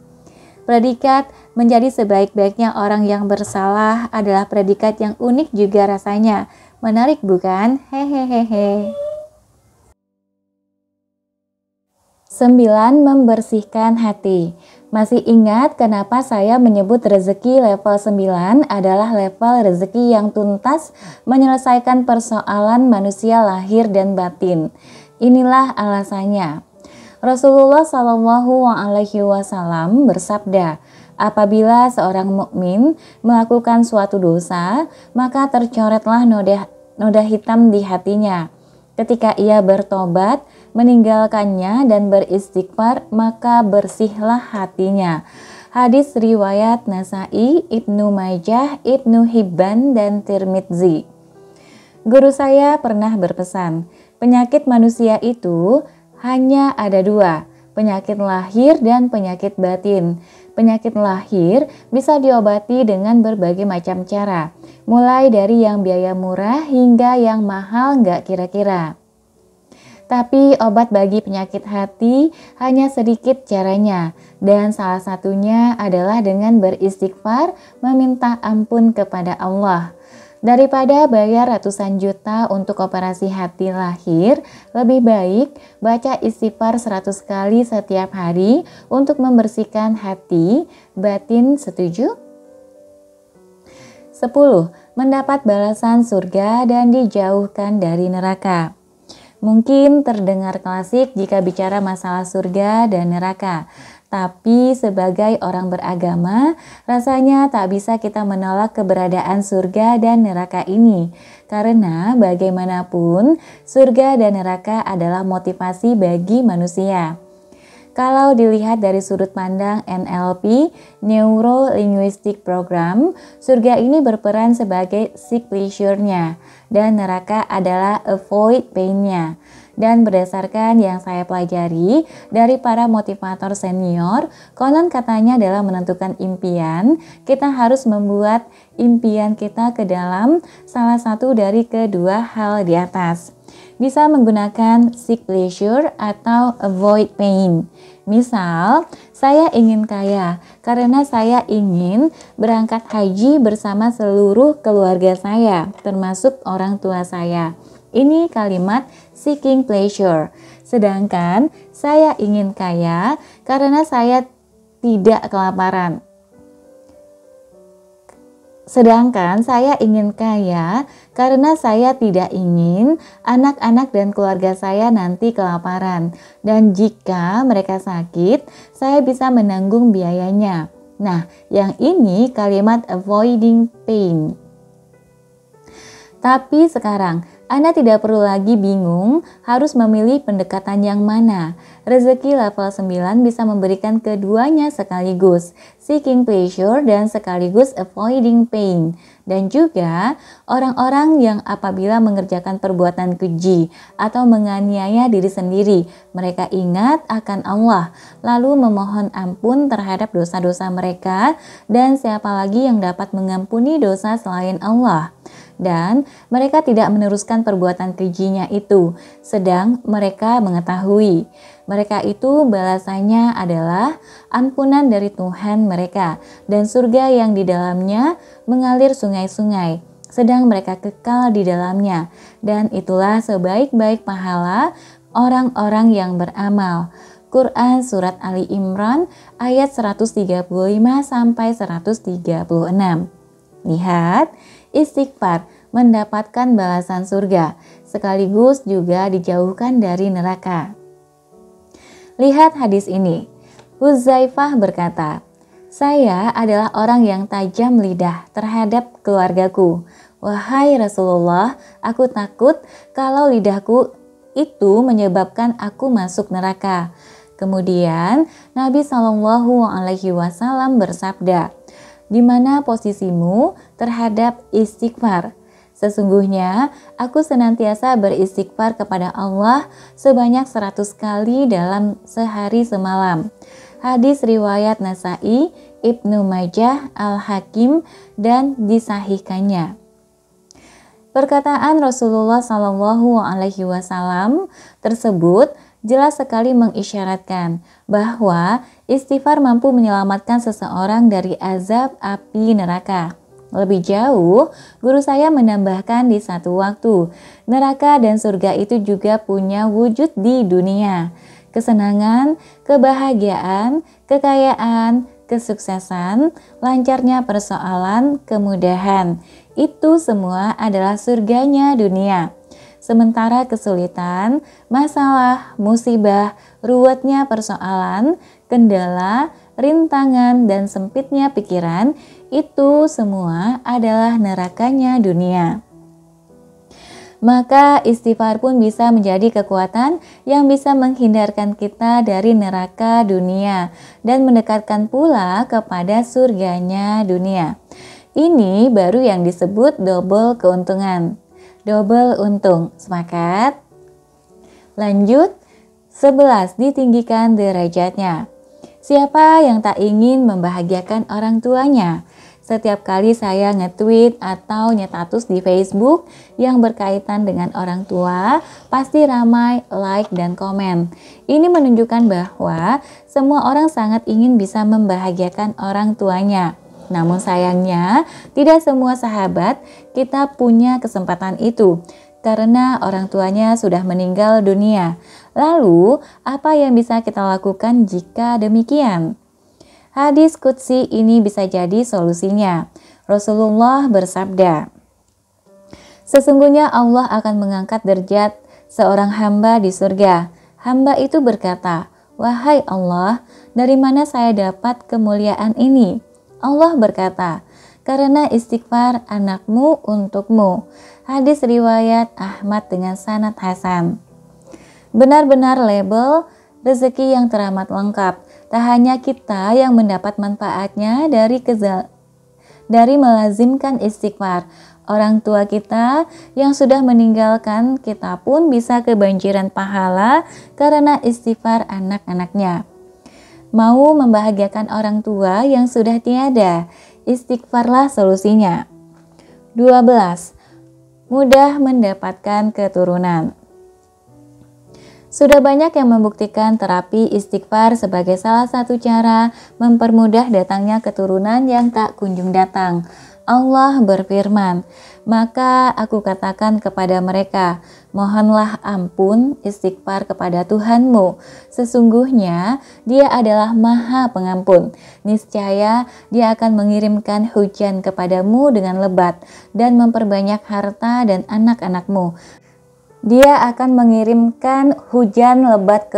Predikat menjadi sebaik-baiknya orang yang bersalah adalah predikat yang unik juga rasanya. Menarik bukan? Hehehehe. 9. Membersihkan hati. Masih ingat kenapa saya menyebut rezeki level 9 adalah level rezeki yang tuntas menyelesaikan persoalan manusia lahir dan batin? Inilah alasannya. Rasulullah Shallallahu Alaihi Wasallam bersabda, apabila seorang mukmin melakukan suatu dosa, maka tercoretlah noda hitam di hatinya. Ketika ia bertobat, meninggalkannya dan beristighfar, maka bersihlah hatinya. Hadis riwayat Nasai, Ibnu Majah, Ibnu Hibban, dan Tirmidzi. Guru saya pernah berpesan, penyakit manusia itu hanya ada dua, penyakit lahir dan penyakit batin. Penyakit lahir bisa diobati dengan berbagai macam cara, mulai dari yang biaya murah hingga yang mahal nggak kira-kira. Tapi obat bagi penyakit hati hanya sedikit caranya, dan salah satunya adalah dengan beristighfar, meminta ampun kepada Allah. Daripada bayar ratusan juta untuk operasi hati lahir, lebih baik baca istighfar 100 kali setiap hari untuk membersihkan hati, batin. Setuju? 10. Mendapat balasan surga dan dijauhkan dari neraka. Mungkin terdengar klasik jika bicara masalah surga dan neraka. Tapi sebagai orang beragama, rasanya tak bisa kita menolak keberadaan surga dan neraka ini. Karena bagaimanapun, surga dan neraka adalah motivasi bagi manusia. Kalau dilihat dari sudut pandang NLP, Neuro Linguistic Program, surga ini berperan sebagai seek pleasure-nya, dan neraka adalah avoid pain-nya. Dan berdasarkan yang saya pelajari dari para motivator senior, konon katanya dalam menentukan impian, kita harus membuat impian kita ke dalam salah satu dari kedua hal di atas. Bisa menggunakan seek pleasure atau avoid pain. Misal, saya ingin kaya karena saya ingin berangkat haji bersama seluruh keluarga saya, termasuk orang tua saya. Ini kalimat seeking pleasure. Sedangkan saya ingin kaya karena saya tidak kelaparan. Sedangkan saya ingin kaya karena saya tidak ingin anak-anak dan keluarga saya nanti kelaparan. Dan jika mereka sakit, saya bisa menanggung biayanya. Nah, yang ini kalimat avoiding pain. Tapi sekarang, Anda tidak perlu lagi bingung harus memilih pendekatan yang mana. Rezeki level 9 bisa memberikan keduanya sekaligus, seeking pleasure dan sekaligus avoiding pain. Dan juga orang-orang yang apabila mengerjakan perbuatan keji atau menganiaya diri sendiri, mereka ingat akan Allah, lalu memohon ampun terhadap dosa-dosa mereka, dan siapa lagi yang dapat mengampuni dosa selain Allah. Dan mereka tidak meneruskan perbuatan kejinya itu, sedang mereka mengetahui mereka itu balasannya adalah ampunan dari Tuhan mereka dan surga yang di dalamnya mengalir sungai-sungai, sedang mereka kekal di dalamnya. Dan itulah sebaik-baik pahala orang-orang yang beramal. Quran Surat Ali Imran ayat 135 sampai 136. Lihat, istighfar mendapatkan balasan surga, sekaligus juga dijauhkan dari neraka. Lihat hadis ini. Huzaifah berkata, saya adalah orang yang tajam lidah terhadap keluargaku. Wahai Rasulullah, aku takut kalau lidahku itu menyebabkan aku masuk neraka. Kemudian Nabi Shallallahu Alaihi Wasallam bersabda, di mana posisimu terhadap istighfar? Sesungguhnya aku senantiasa beristighfar kepada Allah sebanyak 100 kali dalam sehari semalam. Hadis riwayat Nasai, Ibnu Majah, Al-Hakim, dan disahihkannya. Perkataan Rasulullah Shallallahu Alaihi Wasallam tersebut jelas sekali mengisyaratkan bahwa istighfar mampu menyelamatkan seseorang dari azab api neraka. Lebih jauh, guru saya menambahkan di satu waktu, neraka dan surga itu juga punya wujud di dunia. Kesenangan, kebahagiaan, kekayaan, kesuksesan, lancarnya persoalan, kemudahan. Itu semua adalah surganya dunia. Sementara kesulitan, masalah, musibah, ruwetnya persoalan, kendala, rintangan, dan sempitnya pikiran, itu semua adalah nerakanya dunia. Maka istighfar pun bisa menjadi kekuatan yang bisa menghindarkan kita dari neraka dunia dan mendekatkan pula kepada surganya dunia. Ini baru yang disebut double keuntungan. Double untung. Sepakat? Lanjut. 11. Ditinggikan derajatnya. Siapa yang tak ingin membahagiakan orang tuanya? Setiap kali saya nge-tweet atau nge-status di Facebook yang berkaitan dengan orang tua, pasti ramai like dan komen. Ini menunjukkan bahwa semua orang sangat ingin bisa membahagiakan orang tuanya. Namun sayangnya, tidak semua sahabat kita punya kesempatan itu, karena orang tuanya sudah meninggal dunia. Lalu, apa yang bisa kita lakukan jika demikian? Hadis qudsi ini bisa jadi solusinya. Rasulullah bersabda, sesungguhnya Allah akan mengangkat derajat seorang hamba di surga. Hamba itu berkata, wahai Allah, dari mana saya dapat kemuliaan ini? Allah berkata, karena istighfar anakmu untukmu. Hadis riwayat Ahmad dengan sanad hasan. Benar-benar label rezeki yang teramat lengkap. Tak hanya kita yang mendapat manfaatnya dari melazimkan istighfar. Orang tua kita yang sudah meninggalkan kita pun bisa kebanjiran pahala karena istighfar anak-anaknya. Mau membahagiakan orang tua yang sudah tiada, istighfarlah solusinya. 12. Mudah mendapatkan keturunan. Sudah banyak yang membuktikan terapi istighfar sebagai salah satu cara mempermudah datangnya keturunan yang tak kunjung datang. Allah berfirman, maka aku katakan kepada mereka, mohonlah ampun istighfar kepada Tuhanmu. Sesungguhnya Dia adalah Maha Pengampun. Niscaya Dia akan mengirimkan hujan kepadamu dengan lebat dan memperbanyak harta dan anak-anakmu. Dia akan mengirimkan hujan lebat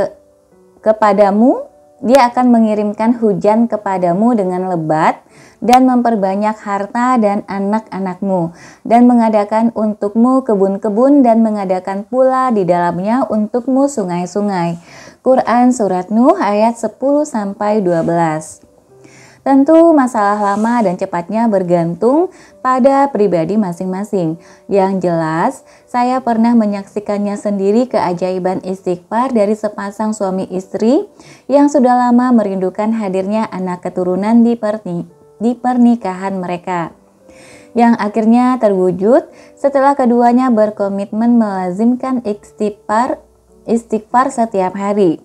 kepadamu. Dia akan mengirimkan hujan kepadamu dengan lebat dan memperbanyak harta dan anak-anakmu, dan mengadakan untukmu kebun-kebun dan mengadakan pula di dalamnya untukmu sungai-sungai. Quran Surat Nuh ayat 10-12. Tentu masalah lama dan cepatnya bergantung pada pribadi masing-masing. Yang jelas, saya pernah menyaksikannya sendiri keajaiban istighfar dari sepasang suami istri yang sudah lama merindukan hadirnya anak keturunan di pernikahan mereka. Yang akhirnya terwujud setelah keduanya berkomitmen melazimkan istighfar setiap hari.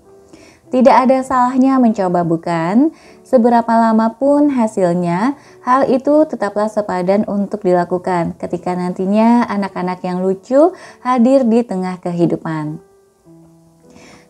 Tidak ada salahnya mencoba, bukan? Seberapa lama pun hasilnya, hal itu tetaplah sepadan untuk dilakukan ketika nantinya anak-anak yang lucu hadir di tengah kehidupan.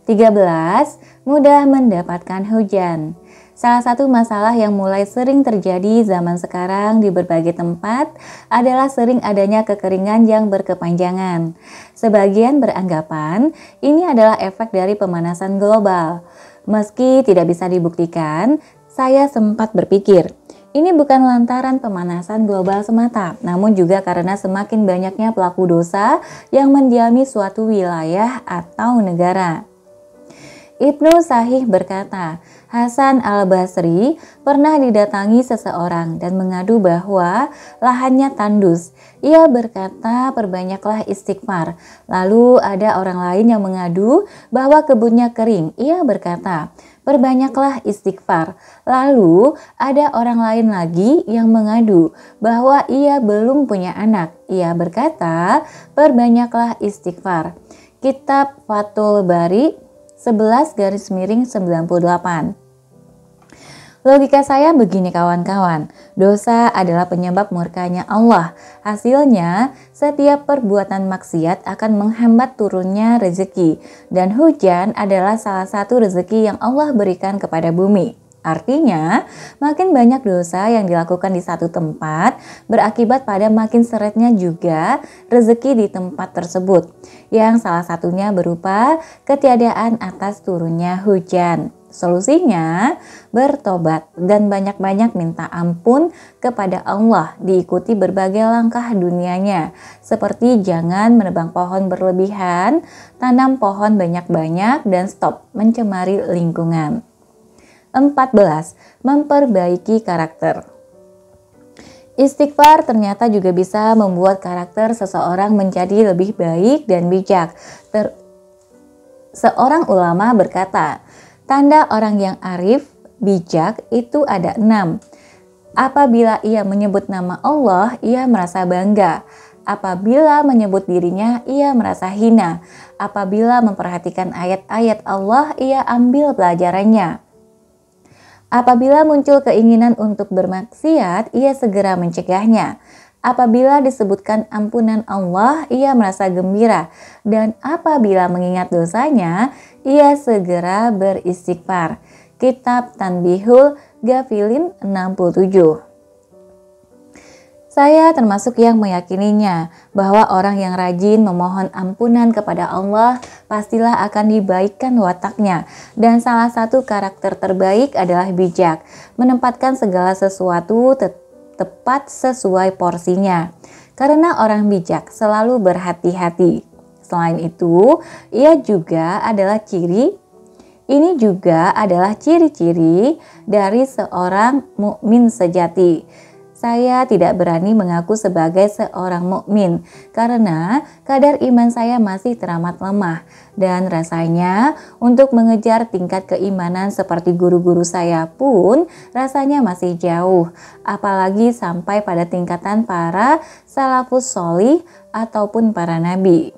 13. Mudah mendapatkan hujan. Salah satu masalah yang mulai sering terjadi zaman sekarang di berbagai tempat adalah sering adanya kekeringan yang berkepanjangan. Sebagian beranggapan ini adalah efek dari pemanasan global. Meski tidak bisa dibuktikan, saya sempat berpikir, ini bukan lantaran pemanasan global semata, namun juga karena semakin banyaknya pelaku dosa yang mendiami suatu wilayah atau negara. Ibnu Sahih berkata, Hasan al-Basri pernah didatangi seseorang dan mengadu bahwa lahannya tandus. Ia berkata, perbanyaklah istighfar. Lalu ada orang lain yang mengadu bahwa kebunnya kering. Ia berkata, perbanyaklah istighfar. Lalu ada orang lain lagi yang mengadu bahwa ia belum punya anak. Ia berkata, perbanyaklah istighfar. Kitab Fathul Bari 11/98. Logika saya begini kawan-kawan, dosa adalah penyebab murkanya Allah. Hasilnya, setiap perbuatan maksiat akan menghambat turunnya rezeki. Dan hujan adalah salah satu rezeki yang Allah berikan kepada bumi. Artinya, makin banyak dosa yang dilakukan di satu tempat berakibat pada makin seretnya juga rezeki di tempat tersebut, yang salah satunya berupa ketiadaan atas turunnya hujan. Solusinya, bertobat dan banyak-banyak minta ampun kepada Allah, diikuti berbagai langkah dunianya, seperti jangan menebang pohon berlebihan, tanam pohon banyak-banyak, dan stop mencemari lingkungan. 14. Memperbaiki karakter. Istighfar ternyata juga bisa membuat karakter seseorang menjadi lebih baik dan bijak. Seorang ulama berkata, tanda orang yang arif, bijak itu ada 6. Apabila ia menyebut nama Allah, ia merasa bangga. Apabila menyebut dirinya, ia merasa hina. Apabila memperhatikan ayat-ayat Allah, ia ambil pelajarannya. Apabila muncul keinginan untuk bermaksiat, ia segera mencegahnya. Apabila disebutkan ampunan Allah, ia merasa gembira. Dan apabila mengingat dosanya, ia segera beristighfar. Kitab Tanbihul Ghafilin 67. Saya termasuk yang meyakininya bahwa orang yang rajin memohon ampunan kepada Allah pastilah akan dibaikkan wataknya, dan salah satu karakter terbaik adalah bijak, menempatkan segala sesuatu tepat sesuai porsinya. Karena orang bijak selalu berhati-hati. Selain itu, ini juga adalah ciri-ciri dari seorang mukmin sejati. Saya tidak berani mengaku sebagai seorang mukmin karena kadar iman saya masih teramat lemah, dan rasanya untuk mengejar tingkat keimanan seperti guru-guru saya pun rasanya masih jauh, apalagi sampai pada tingkatan para salafus sholih ataupun para nabi.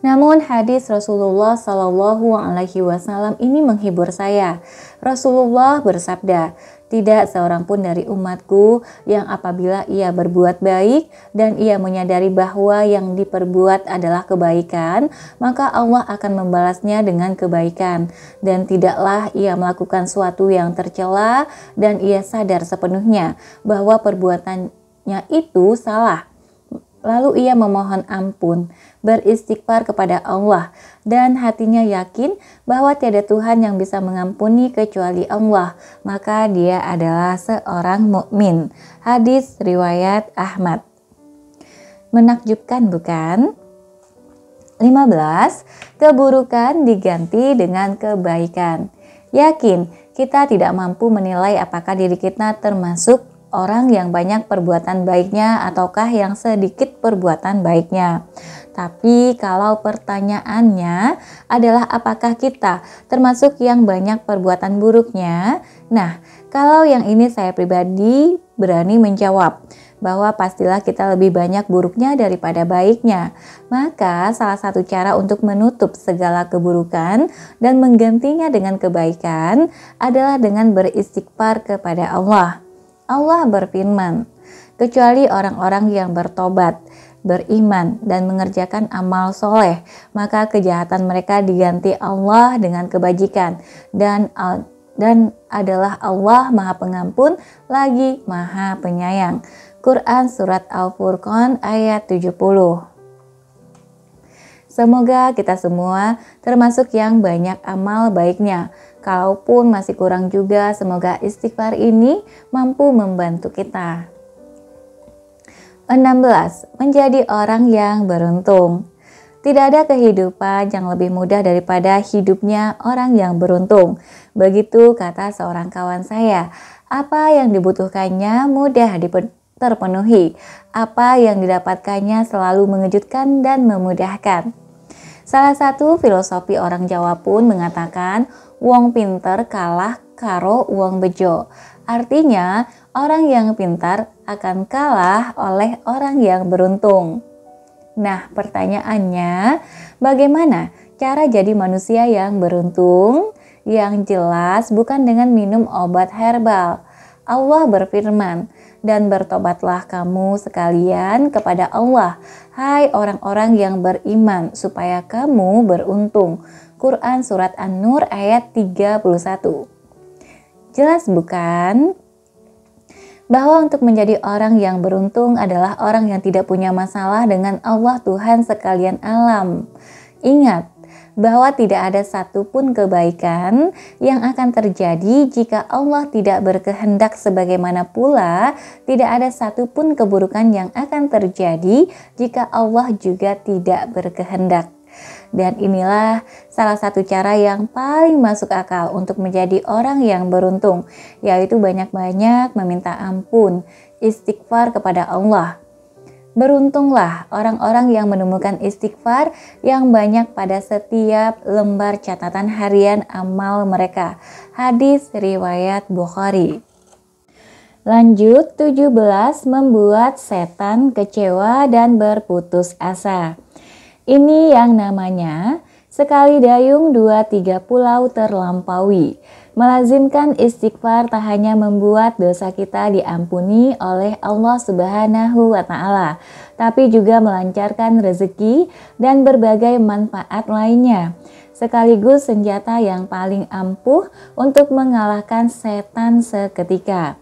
Namun hadis Rasulullah Shallallahu Alaihi Wasallam ini menghibur saya. Rasulullah bersabda, tidak seorang pun dari umatku yang apabila ia berbuat baik dan ia menyadari bahwa yang diperbuat adalah kebaikan, maka Allah akan membalasnya dengan kebaikan. Dan tidaklah ia melakukan suatu yang tercela dan ia sadar sepenuhnya bahwa perbuatannya itu salah. Lalu ia memohon ampun, beristighfar kepada Allah, dan hatinya yakin bahwa tiada Tuhan yang bisa mengampuni kecuali Allah, maka dia adalah seorang mukmin. Hadis riwayat Ahmad. Menakjubkan bukan? 15. Keburukan diganti dengan kebaikan. Yakin kita tidak mampu menilai apakah diri kita termasuk orang yang banyak perbuatan baiknya ataukah yang sedikit perbuatan baiknya. Tapi kalau pertanyaannya adalah apakah kita termasuk yang banyak perbuatan buruknya? Nah, kalau yang ini saya pribadi berani menjawab bahwa pastilah kita lebih banyak buruknya daripada baiknya. Maka salah satu cara untuk menutup segala keburukan dan menggantinya dengan kebaikan adalah dengan beristighfar kepada Allah. Allah berfirman, kecuali orang-orang yang bertobat, beriman, dan mengerjakan amal soleh, maka kejahatan mereka diganti Allah dengan kebajikan, dan adalah Allah Maha Pengampun lagi Maha Penyayang. Quran Surat Al-Furqan ayat 70. Semoga kita semua termasuk yang banyak amal baiknya. Kalaupun masih kurang juga, semoga istighfar ini mampu membantu kita. 16. Menjadi orang yang beruntung. Tidak ada kehidupan yang lebih mudah daripada hidupnya orang yang beruntung. Begitu kata seorang kawan saya. Apa yang dibutuhkannya mudah terpenuhi. Apa yang didapatkannya selalu mengejutkan dan memudahkan. Salah satu filosofi orang Jawa pun mengatakan, wong pinter kalah karo wong bejo. Artinya, orang yang pintar akan kalah oleh orang yang beruntung. Nah, pertanyaannya, bagaimana cara jadi manusia yang beruntung? Yang jelas bukan dengan minum obat herbal. Allah berfirman, dan bertobatlah kamu sekalian kepada Allah, hai orang-orang yang beriman, supaya kamu beruntung. Quran Surat An-Nur ayat 31. Jelas bukan? Bahwa untuk menjadi orang yang beruntung adalah orang yang tidak punya masalah dengan Allah Tuhan sekalian alam. Ingat bahwa tidak ada satupun kebaikan yang akan terjadi jika Allah tidak berkehendak, sebagaimana pula tidak ada satupun keburukan yang akan terjadi jika Allah juga tidak berkehendak. Dan inilah salah satu cara yang paling masuk akal untuk menjadi orang yang beruntung, yaitu banyak-banyak meminta ampun, istighfar kepada Allah. Beruntunglah orang-orang yang menemukan istighfar yang banyak pada setiap lembar catatan harian amal mereka. Hadis riwayat Bukhari. Lanjut, 17, membuat setan kecewa dan berputus asa. Ini yang namanya sekali dayung 2-3 pulau terlampaui. Melazimkan istighfar tak hanya membuat dosa kita diampuni oleh Allah Subhanahu wa Ta'ala, tapi juga melancarkan rezeki dan berbagai manfaat lainnya, sekaligus senjata yang paling ampuh untuk mengalahkan setan seketika.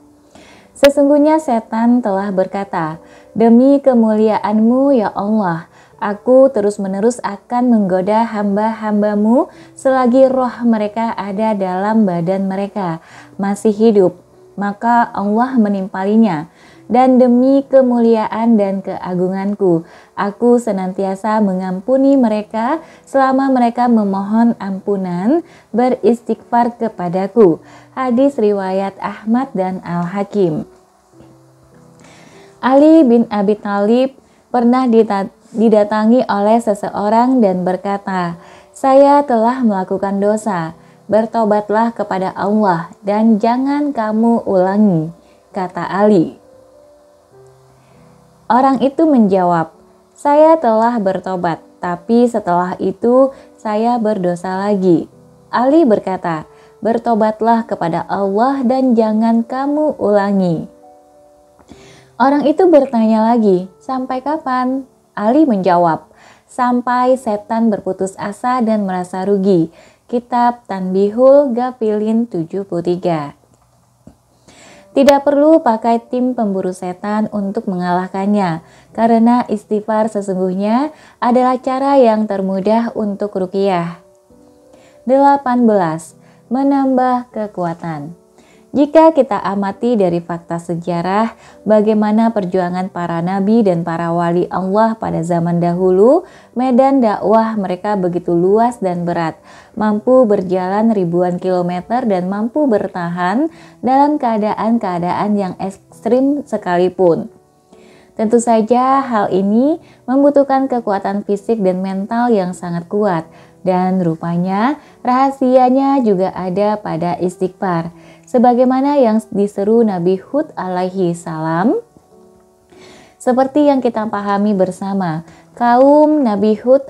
Sesungguhnya setan telah berkata, "Demi kemuliaan-Mu ya Allah, aku terus-menerus akan menggoda hamba-hambamu selagi roh mereka ada dalam badan mereka, masih hidup." Maka Allah menimpalinya. "Dan demi kemuliaan dan keagunganku, aku senantiasa mengampuni mereka selama mereka memohon ampunan, beristighfar kepadaku." Hadis riwayat Ahmad dan Al-Hakim. Ali bin Abi Thalib pernah didatangi oleh seseorang dan berkata, "Saya telah melakukan dosa, bertobatlah kepada Allah dan jangan kamu ulangi," kata Ali. Orang itu menjawab, "Saya telah bertobat, tapi setelah itu saya berdosa lagi." Ali berkata, "Bertobatlah kepada Allah dan jangan kamu ulangi." Orang itu bertanya lagi, "Sampai kapan?" Ali menjawab, "Sampai setan berputus asa dan merasa rugi." Kitab Tanbihul Ghafilin 73. Tidak perlu pakai tim pemburu setan untuk mengalahkannya, karena istighfar sesungguhnya adalah cara yang termudah untuk ruqyah. 18. Menambah kekuatan. Jika kita amati dari fakta sejarah bagaimana perjuangan para nabi dan para wali Allah pada zaman dahulu, medan dakwah mereka begitu luas dan berat, mampu berjalan ribuan kilometer dan mampu bertahan dalam keadaan-keadaan yang ekstrim sekalipun. Tentu saja hal ini membutuhkan kekuatan fisik dan mental yang sangat kuat, dan rupanya rahasianya juga ada pada istighfar. Sebagaimana yang diseru Nabi Hud alaihi salam, seperti yang kita pahami bersama, kaum Nabi Hud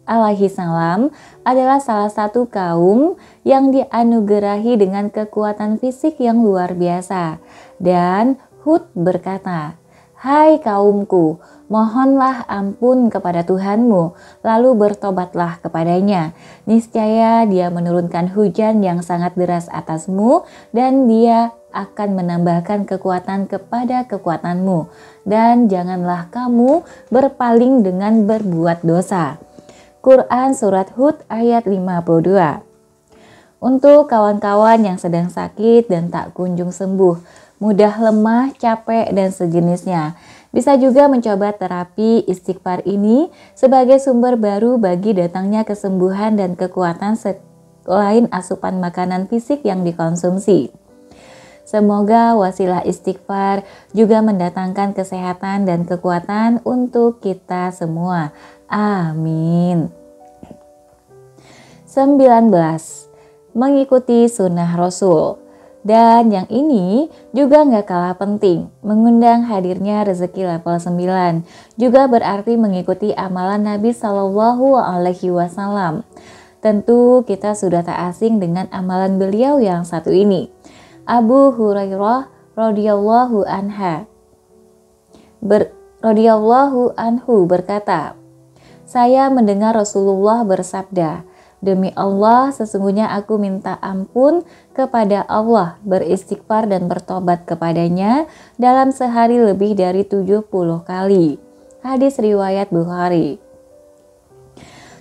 alaihi salam adalah salah satu kaum yang dianugerahi dengan kekuatan fisik yang luar biasa. Dan Hud berkata, "Hai kaumku, mohonlah ampun kepada Tuhanmu, lalu bertobatlah kepadanya. Niscaya Dia menurunkan hujan yang sangat deras atasmu, dan Dia akan menambahkan kekuatan kepada kekuatanmu. Dan janganlah kamu berpaling dengan berbuat dosa." Quran Surat Hud ayat 52. Untuk kawan-kawan yang sedang sakit dan tak kunjung sembuh, mudah lemah, capek, dan sejenisnya, bisa juga mencoba terapi istighfar ini sebagai sumber baru bagi datangnya kesembuhan dan kekuatan selain asupan makanan fisik yang dikonsumsi. Semoga wasilah istighfar juga mendatangkan kesehatan dan kekuatan untuk kita semua. Amin. 19. Mengikuti sunnah Rasul. Dan yang ini juga gak kalah penting, mengundang hadirnya rezeki level 9, juga berarti mengikuti amalan Nabi Shallallahu Alaihi Wasallam. Tentu kita sudah tak asing dengan amalan beliau yang satu ini. Abu Hurairah radhiyallahu anhu berkata, "Saya mendengar Rasulullah bersabda, Demi Allah, sesungguhnya aku minta ampun kepada Allah, beristighfar dan bertobat kepadanya dalam sehari lebih dari 70 kali. Hadis riwayat Bukhari.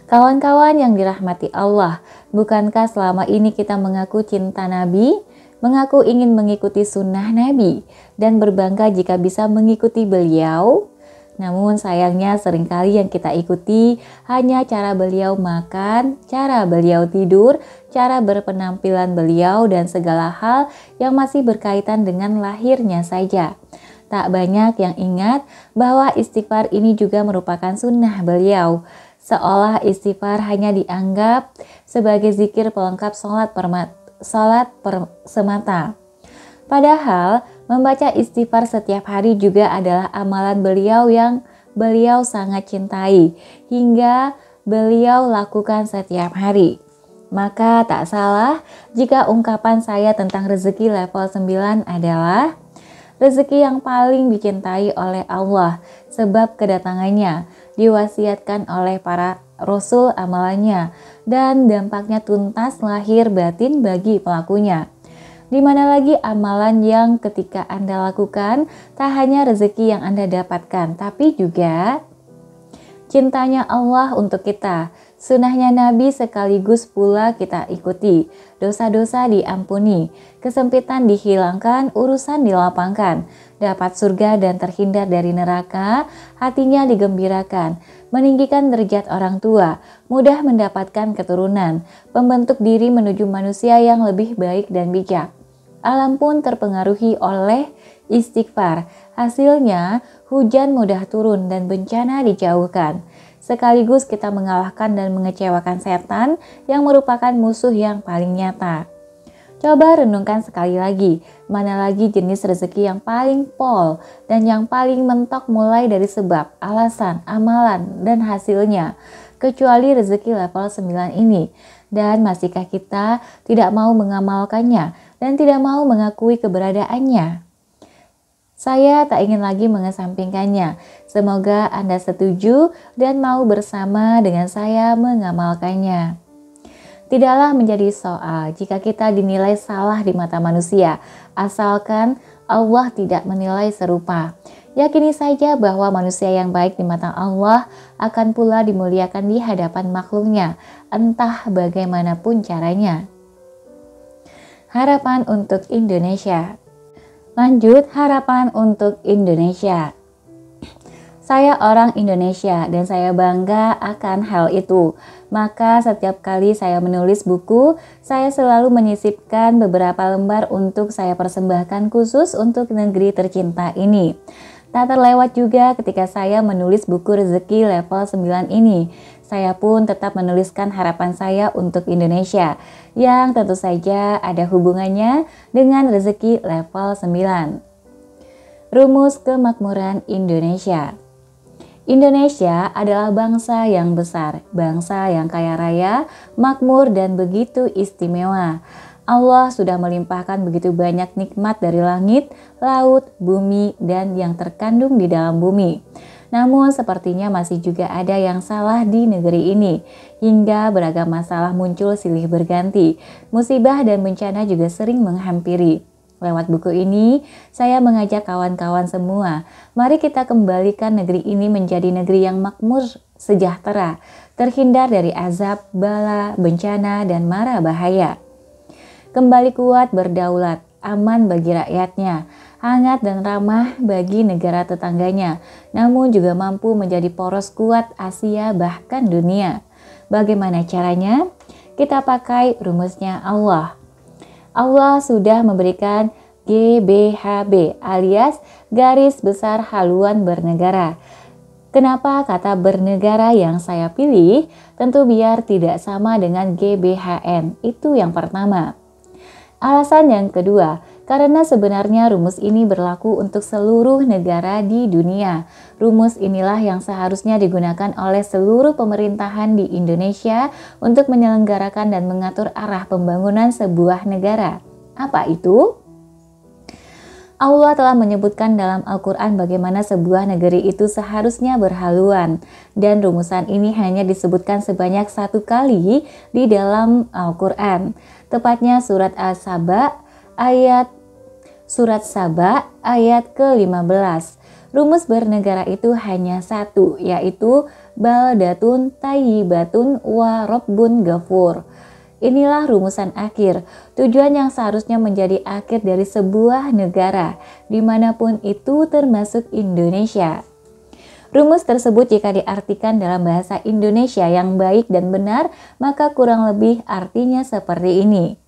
Kawan-kawan yang dirahmati Allah, bukankah selama ini kita mengaku cinta Nabi, mengaku ingin mengikuti sunnah Nabi, dan berbangga jika bisa mengikuti beliau? Namun sayangnya seringkali yang kita ikuti hanya cara beliau makan, cara beliau tidur, cara berpenampilan beliau, dan segala hal yang masih berkaitan dengan lahirnya saja. Tak banyak yang ingat bahwa istighfar ini juga merupakan sunnah beliau. Seolah istighfar hanya dianggap sebagai zikir pelengkap sholat semata. Padahal membaca istighfar setiap hari juga adalah amalan beliau yang beliau sangat cintai hingga beliau lakukan setiap hari. Maka tak salah jika ungkapan saya tentang rezeki level 9 adalah rezeki yang paling dicintai oleh Allah sebab kedatangannya diwasiatkan oleh para rasul amalannya dan dampaknya tuntas lahir batin bagi pelakunya. Di mana lagi amalan yang ketika Anda lakukan tak hanya rezeki yang Anda dapatkan, tapi juga cintanya Allah untuk kita. Sunnahnya Nabi sekaligus pula kita ikuti. Dosa-dosa diampuni, kesempitan dihilangkan, urusan dilapangkan. Dapat surga dan terhindar dari neraka, hatinya digembirakan. Meninggikan derajat orang tua, mudah mendapatkan keturunan. Pembentuk diri menuju manusia yang lebih baik dan bijak. Alam pun terpengaruhi oleh istighfar. Hasilnya, hujan mudah turun dan bencana dijauhkan. Sekaligus kita mengalahkan dan mengecewakan setan yang merupakan musuh yang paling nyata. Coba renungkan sekali lagi, mana lagi jenis rezeki yang paling pol dan yang paling mentok mulai dari sebab, alasan, amalan, dan hasilnya, kecuali rezeki level 9 ini. Dan masihkah kita tidak mau mengamalkannya dan tidak mau mengakui keberadaannya? Saya tak ingin lagi mengesampingkannya. Semoga Anda setuju dan mau bersama dengan saya mengamalkannya. Tidaklah menjadi soal jika kita dinilai salah di mata manusia, asalkan Allah tidak menilai serupa. Yakini saja bahwa manusia yang baik di mata Allah akan pula dimuliakan di hadapan makhluknya, entah bagaimanapun caranya. Harapan untuk Indonesia. Lanjut, harapan untuk Indonesia. Saya orang Indonesia dan saya bangga akan hal itu. Maka setiap kali saya menulis buku, saya selalu menyisipkan beberapa lembar untuk saya persembahkan khusus untuk negeri tercinta ini. Tak terlewat juga ketika saya menulis buku rezeki level 9 ini. Saya pun tetap menuliskan harapan saya untuk Indonesia, yang tentu saja ada hubungannya dengan rezeki level 9. Rumus kemakmuran Indonesia. Indonesia adalah bangsa yang besar, bangsa yang kaya raya, makmur dan begitu istimewa. Allah sudah melimpahkan begitu banyak nikmat dari langit, laut, bumi, dan yang terkandung di dalam bumi. Namun sepertinya masih juga ada yang salah di negeri ini, hingga beragam masalah muncul silih berganti. Musibah dan bencana juga sering menghampiri. Lewat buku ini, saya mengajak kawan-kawan semua, mari kita kembalikan negeri ini menjadi negeri yang makmur, sejahtera, terhindar dari azab, bala, bencana, dan mara bahaya. Kembali kuat berdaulat, aman bagi rakyatnya, hangat dan ramah bagi negara tetangganya, namun juga mampu menjadi poros kuat Asia bahkan dunia. Bagaimana caranya? Kita pakai rumusnya Allah. Allah sudah memberikan GBHB alias garis besar haluan bernegara. Kenapa kata bernegara yang saya pilih? Tentu biar tidak sama dengan GBHN, itu yang pertama. Alasan yang kedua, karena sebenarnya rumus ini berlaku untuk seluruh negara di dunia. Rumus inilah yang seharusnya digunakan oleh seluruh pemerintahan di Indonesia untuk menyelenggarakan dan mengatur arah pembangunan sebuah negara. Apa itu? Allah telah menyebutkan dalam Al-Quran bagaimana sebuah negeri itu seharusnya berhaluan, dan rumusan ini hanya disebutkan sebanyak 1 kali di dalam Al-Quran, tepatnya surat Saba ayat ke-15. Rumus bernegara itu hanya 1, yaitu baldatun tayyibatun wa rabbun ghafur. Inilah rumusan akhir, tujuan yang seharusnya menjadi akhir dari sebuah negara, dimanapun itu termasuk Indonesia. Rumus tersebut jika diartikan dalam bahasa Indonesia yang baik dan benar, maka kurang lebih artinya seperti ini.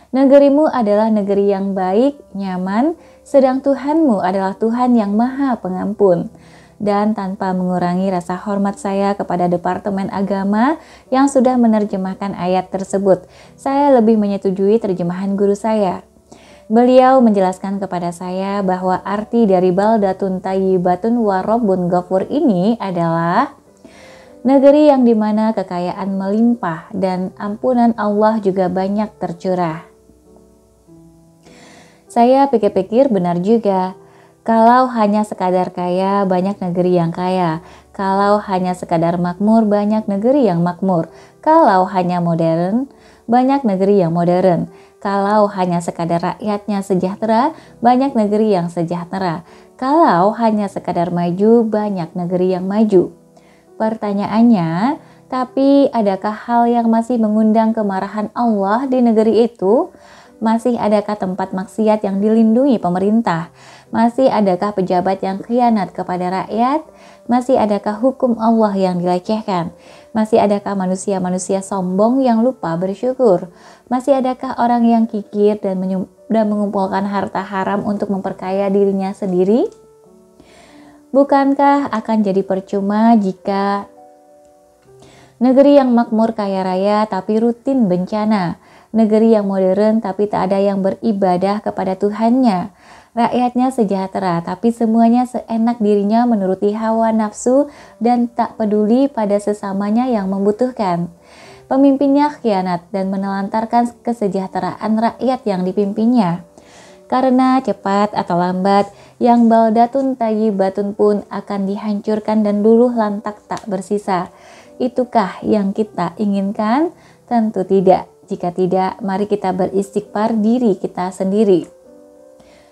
Negerimu adalah negeri yang baik, nyaman, sedang Tuhanmu adalah Tuhan yang Maha Pengampun. Dan tanpa mengurangi rasa hormat saya kepada Departemen Agama yang sudah menerjemahkan ayat tersebut, saya lebih menyetujui terjemahan guru saya. Beliau menjelaskan kepada saya bahwa arti dari baldatun tayyibatun wa rabbun ghafur ini adalah negeri yang dimana kekayaan melimpah dan ampunan Allah juga banyak tercurah. Saya pikir-pikir benar juga. Kalau hanya sekadar kaya, banyak negeri yang kaya. Kalau hanya sekadar makmur, banyak negeri yang makmur. Kalau hanya modern, banyak negeri yang modern. Kalau hanya sekadar rakyatnya sejahtera, banyak negeri yang sejahtera. Kalau hanya sekadar maju, banyak negeri yang maju. Pertanyaannya, tapi adakah hal yang masih mengundang kemarahan Allah di negeri itu? Masih adakah tempat maksiat yang dilindungi pemerintah? Masih adakah pejabat yang khianat kepada rakyat? Masih adakah hukum Allah yang dilecehkan? Masih adakah manusia-manusia sombong yang lupa bersyukur? Masih adakah orang yang kikir dan mengumpulkan harta haram untuk memperkaya dirinya sendiri? Bukankah akan jadi percuma jika negeri yang makmur kaya raya tapi rutin bencana? Negeri yang modern tapi tak ada yang beribadah kepada Tuhannya. Rakyatnya sejahtera tapi semuanya seenak dirinya menuruti hawa nafsu dan tak peduli pada sesamanya yang membutuhkan. Pemimpinnya khianat dan menelantarkan kesejahteraan rakyat yang dipimpinnya. Karena cepat atau lambat, yang baldatun tayyibatun pun akan dihancurkan dan luluh lantak tak bersisa. Itukah yang kita inginkan? Tentu tidak. Jika tidak, mari kita beristighfar diri kita sendiri.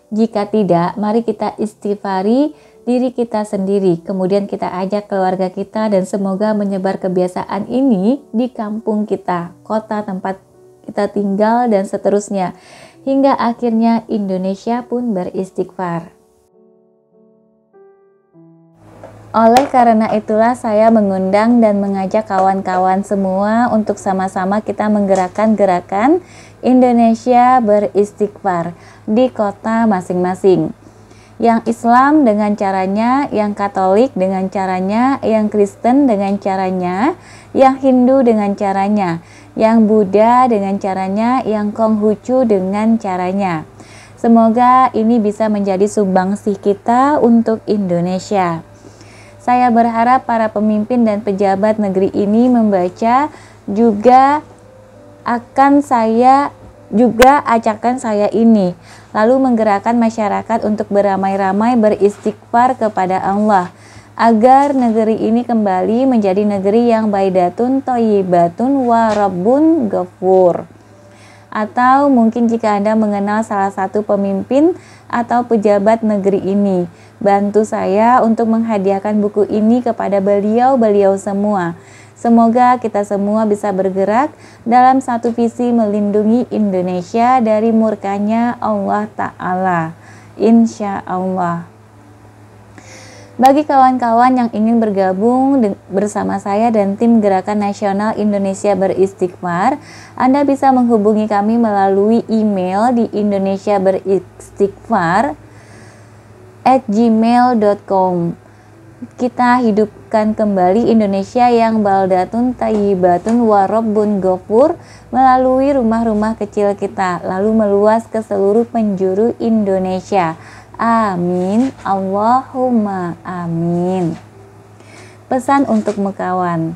Jika tidak, mari kita istighfari diri kita sendiri. Kemudian kita ajak keluarga kita dan semoga menyebar kebiasaan ini di kampung kita, kota tempat kita tinggal dan seterusnya. Hingga akhirnya Indonesia pun beristighfar. Oleh karena itulah saya mengundang dan mengajak kawan-kawan semua untuk sama-sama kita menggerakkan gerakan Indonesia beristighfar di kota masing-masing. Yang Islam dengan caranya, yang Katolik dengan caranya, yang Kristen dengan caranya, yang Hindu dengan caranya, yang Buddha dengan caranya, yang Konghucu dengan caranya. Semoga ini bisa menjadi sumbangsih kita untuk Indonesia. Saya berharap para pemimpin dan pejabat negeri ini membaca juga ajakan saya ini, lalu menggerakkan masyarakat untuk beramai-ramai beristighfar kepada Allah, agar negeri ini kembali menjadi negeri yang baidatun thayyibatun wa rabbun ghafur. Atau mungkin jika Anda mengenal salah satu pemimpin atau pejabat negeri ini, bantu saya untuk menghadiahkan buku ini kepada beliau-beliau semua. Semoga kita semua bisa bergerak dalam satu visi melindungi Indonesia dari murkanya Allah Ta'ala. Insya Allah. Bagi kawan-kawan yang ingin bergabung bersama saya dan tim Gerakan Nasional Indonesia Beristighfar, Anda bisa menghubungi kami melalui email di indonesiaberistighfar@gmail.com. Kita hidupkan kembali Indonesia yang baldatun tayyibatun wa rabbun ghafur melalui rumah-rumah kecil kita, lalu meluas ke seluruh penjuru Indonesia. Amin. Allahumma amin. Pesan untuk mekawan.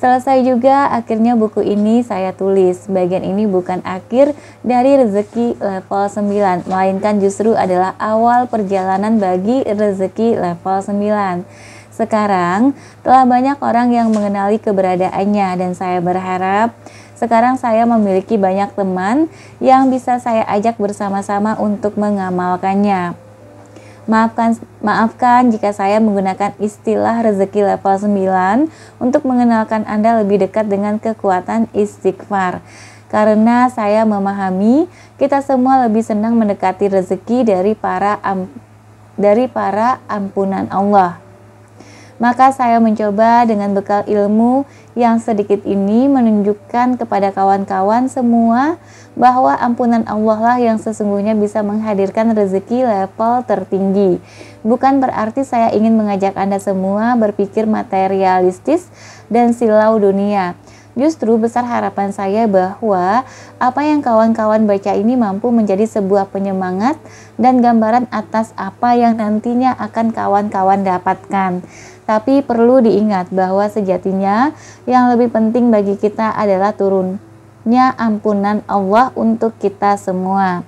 Selesai juga akhirnya buku ini saya tulis. Bagian ini bukan akhir dari rezeki level 9, melainkan justru adalah awal perjalanan bagi rezeki level 9. Sekarang telah banyak orang yang mengenali keberadaannya dan saya berharap sekarang saya memiliki banyak teman yang bisa saya ajak bersama-sama untuk mengamalkannya. Maafkan jika saya menggunakan istilah rezeki level 9 untuk mengenalkan Anda lebih dekat dengan kekuatan istighfar. Karena saya memahami kita semua lebih senang mendekati rezeki dari para ampunan Allah. Maka saya mencoba dengan bekal ilmu yang sedikit ini menunjukkan kepada kawan-kawan semua bahwa ampunan Allah lah yang sesungguhnya bisa menghadirkan rezeki level tertinggi. Bukan berarti saya ingin mengajak Anda semua berpikir materialistis dan silau dunia. Justru besar harapan saya bahwa apa yang kawan-kawan baca ini mampu menjadi sebuah penyemangat dan gambaran atas apa yang nantinya akan kawan-kawan dapatkan. Tapi perlu diingat bahwa sejatinya yang lebih penting bagi kita adalah turunnya ampunan Allah untuk kita semua.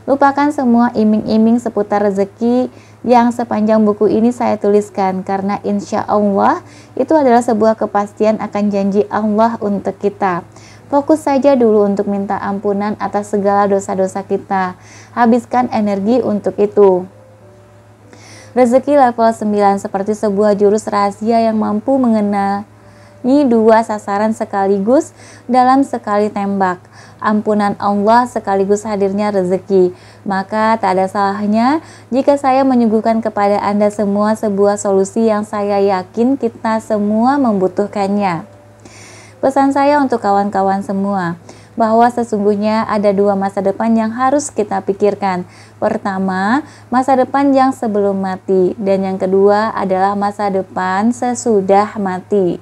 Lupakan semua iming-iming seputar rezeki yang sepanjang buku ini saya tuliskan, karena insya Allah itu adalah sebuah kepastian akan janji Allah untuk kita. Fokus saja dulu untuk minta ampunan atas segala dosa-dosa kita. Habiskan energi untuk itu. Rezeki level 9 seperti sebuah jurus rahasia yang mampu mengenai dua sasaran sekaligus dalam sekali tembak. Ampunan Allah sekaligus hadirnya rezeki. Maka tak ada salahnya jika saya menyuguhkan kepada Anda semua sebuah solusi yang saya yakin kita semua membutuhkannya. Pesan saya untuk kawan-kawan semua, bahwa sesungguhnya ada dua masa depan yang harus kita pikirkan. Pertama, masa depan yang sebelum mati, dan yang kedua adalah masa depan sesudah mati.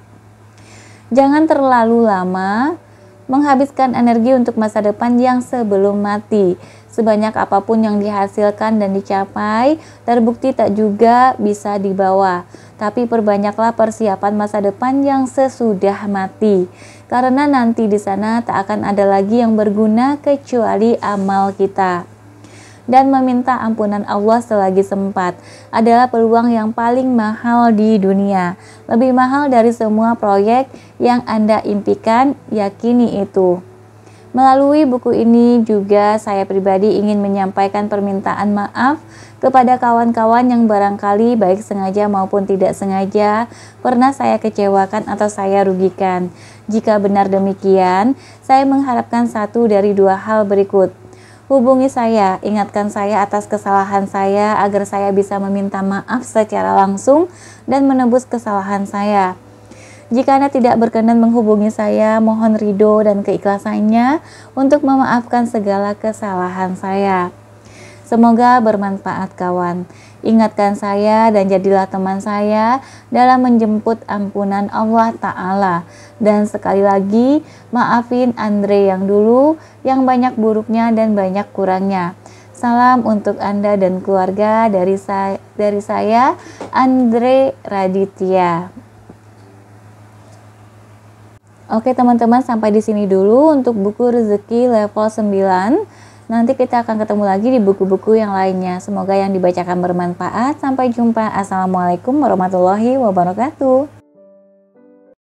Jangan terlalu lama menghabiskan energi untuk masa depan yang sebelum mati. Sebanyak apapun yang dihasilkan dan dicapai, terbukti tak juga bisa dibawa. Tapi perbanyaklah persiapan masa depan yang sesudah mati. Karena nanti di sana tak akan ada lagi yang berguna kecuali amal kita. Dan meminta ampunan Allah selagi sempat adalah peluang yang paling mahal di dunia. Lebih mahal dari semua proyek yang Anda impikan, yakini itu. Melalui buku ini juga saya pribadi ingin menyampaikan permintaan maaf kepada kawan-kawan yang barangkali baik sengaja maupun tidak sengaja pernah saya kecewakan atau saya rugikan. Jika benar demikian, saya mengharapkan satu dari dua hal berikut. Hubungi saya, ingatkan saya atas kesalahan saya agar saya bisa meminta maaf secara langsung dan menebus kesalahan saya. Jika Anda tidak berkenan menghubungi saya, mohon ridho dan keikhlasannya untuk memaafkan segala kesalahan saya. Semoga bermanfaat kawan. Ingatkan saya dan jadilah teman saya dalam menjemput ampunan Allah Ta'ala. Dan sekali lagi, maafin Andre yang dulu, yang banyak buruknya dan banyak kurangnya. Salam untuk Anda dan keluarga dari saya Andre Raditya. Oke teman-teman, sampai di sini dulu untuk buku rezeki level 9. Nanti kita akan ketemu lagi di buku-buku yang lainnya. Semoga yang dibacakan bermanfaat. Sampai jumpa. Assalamualaikum warahmatullahi wabarakatuh.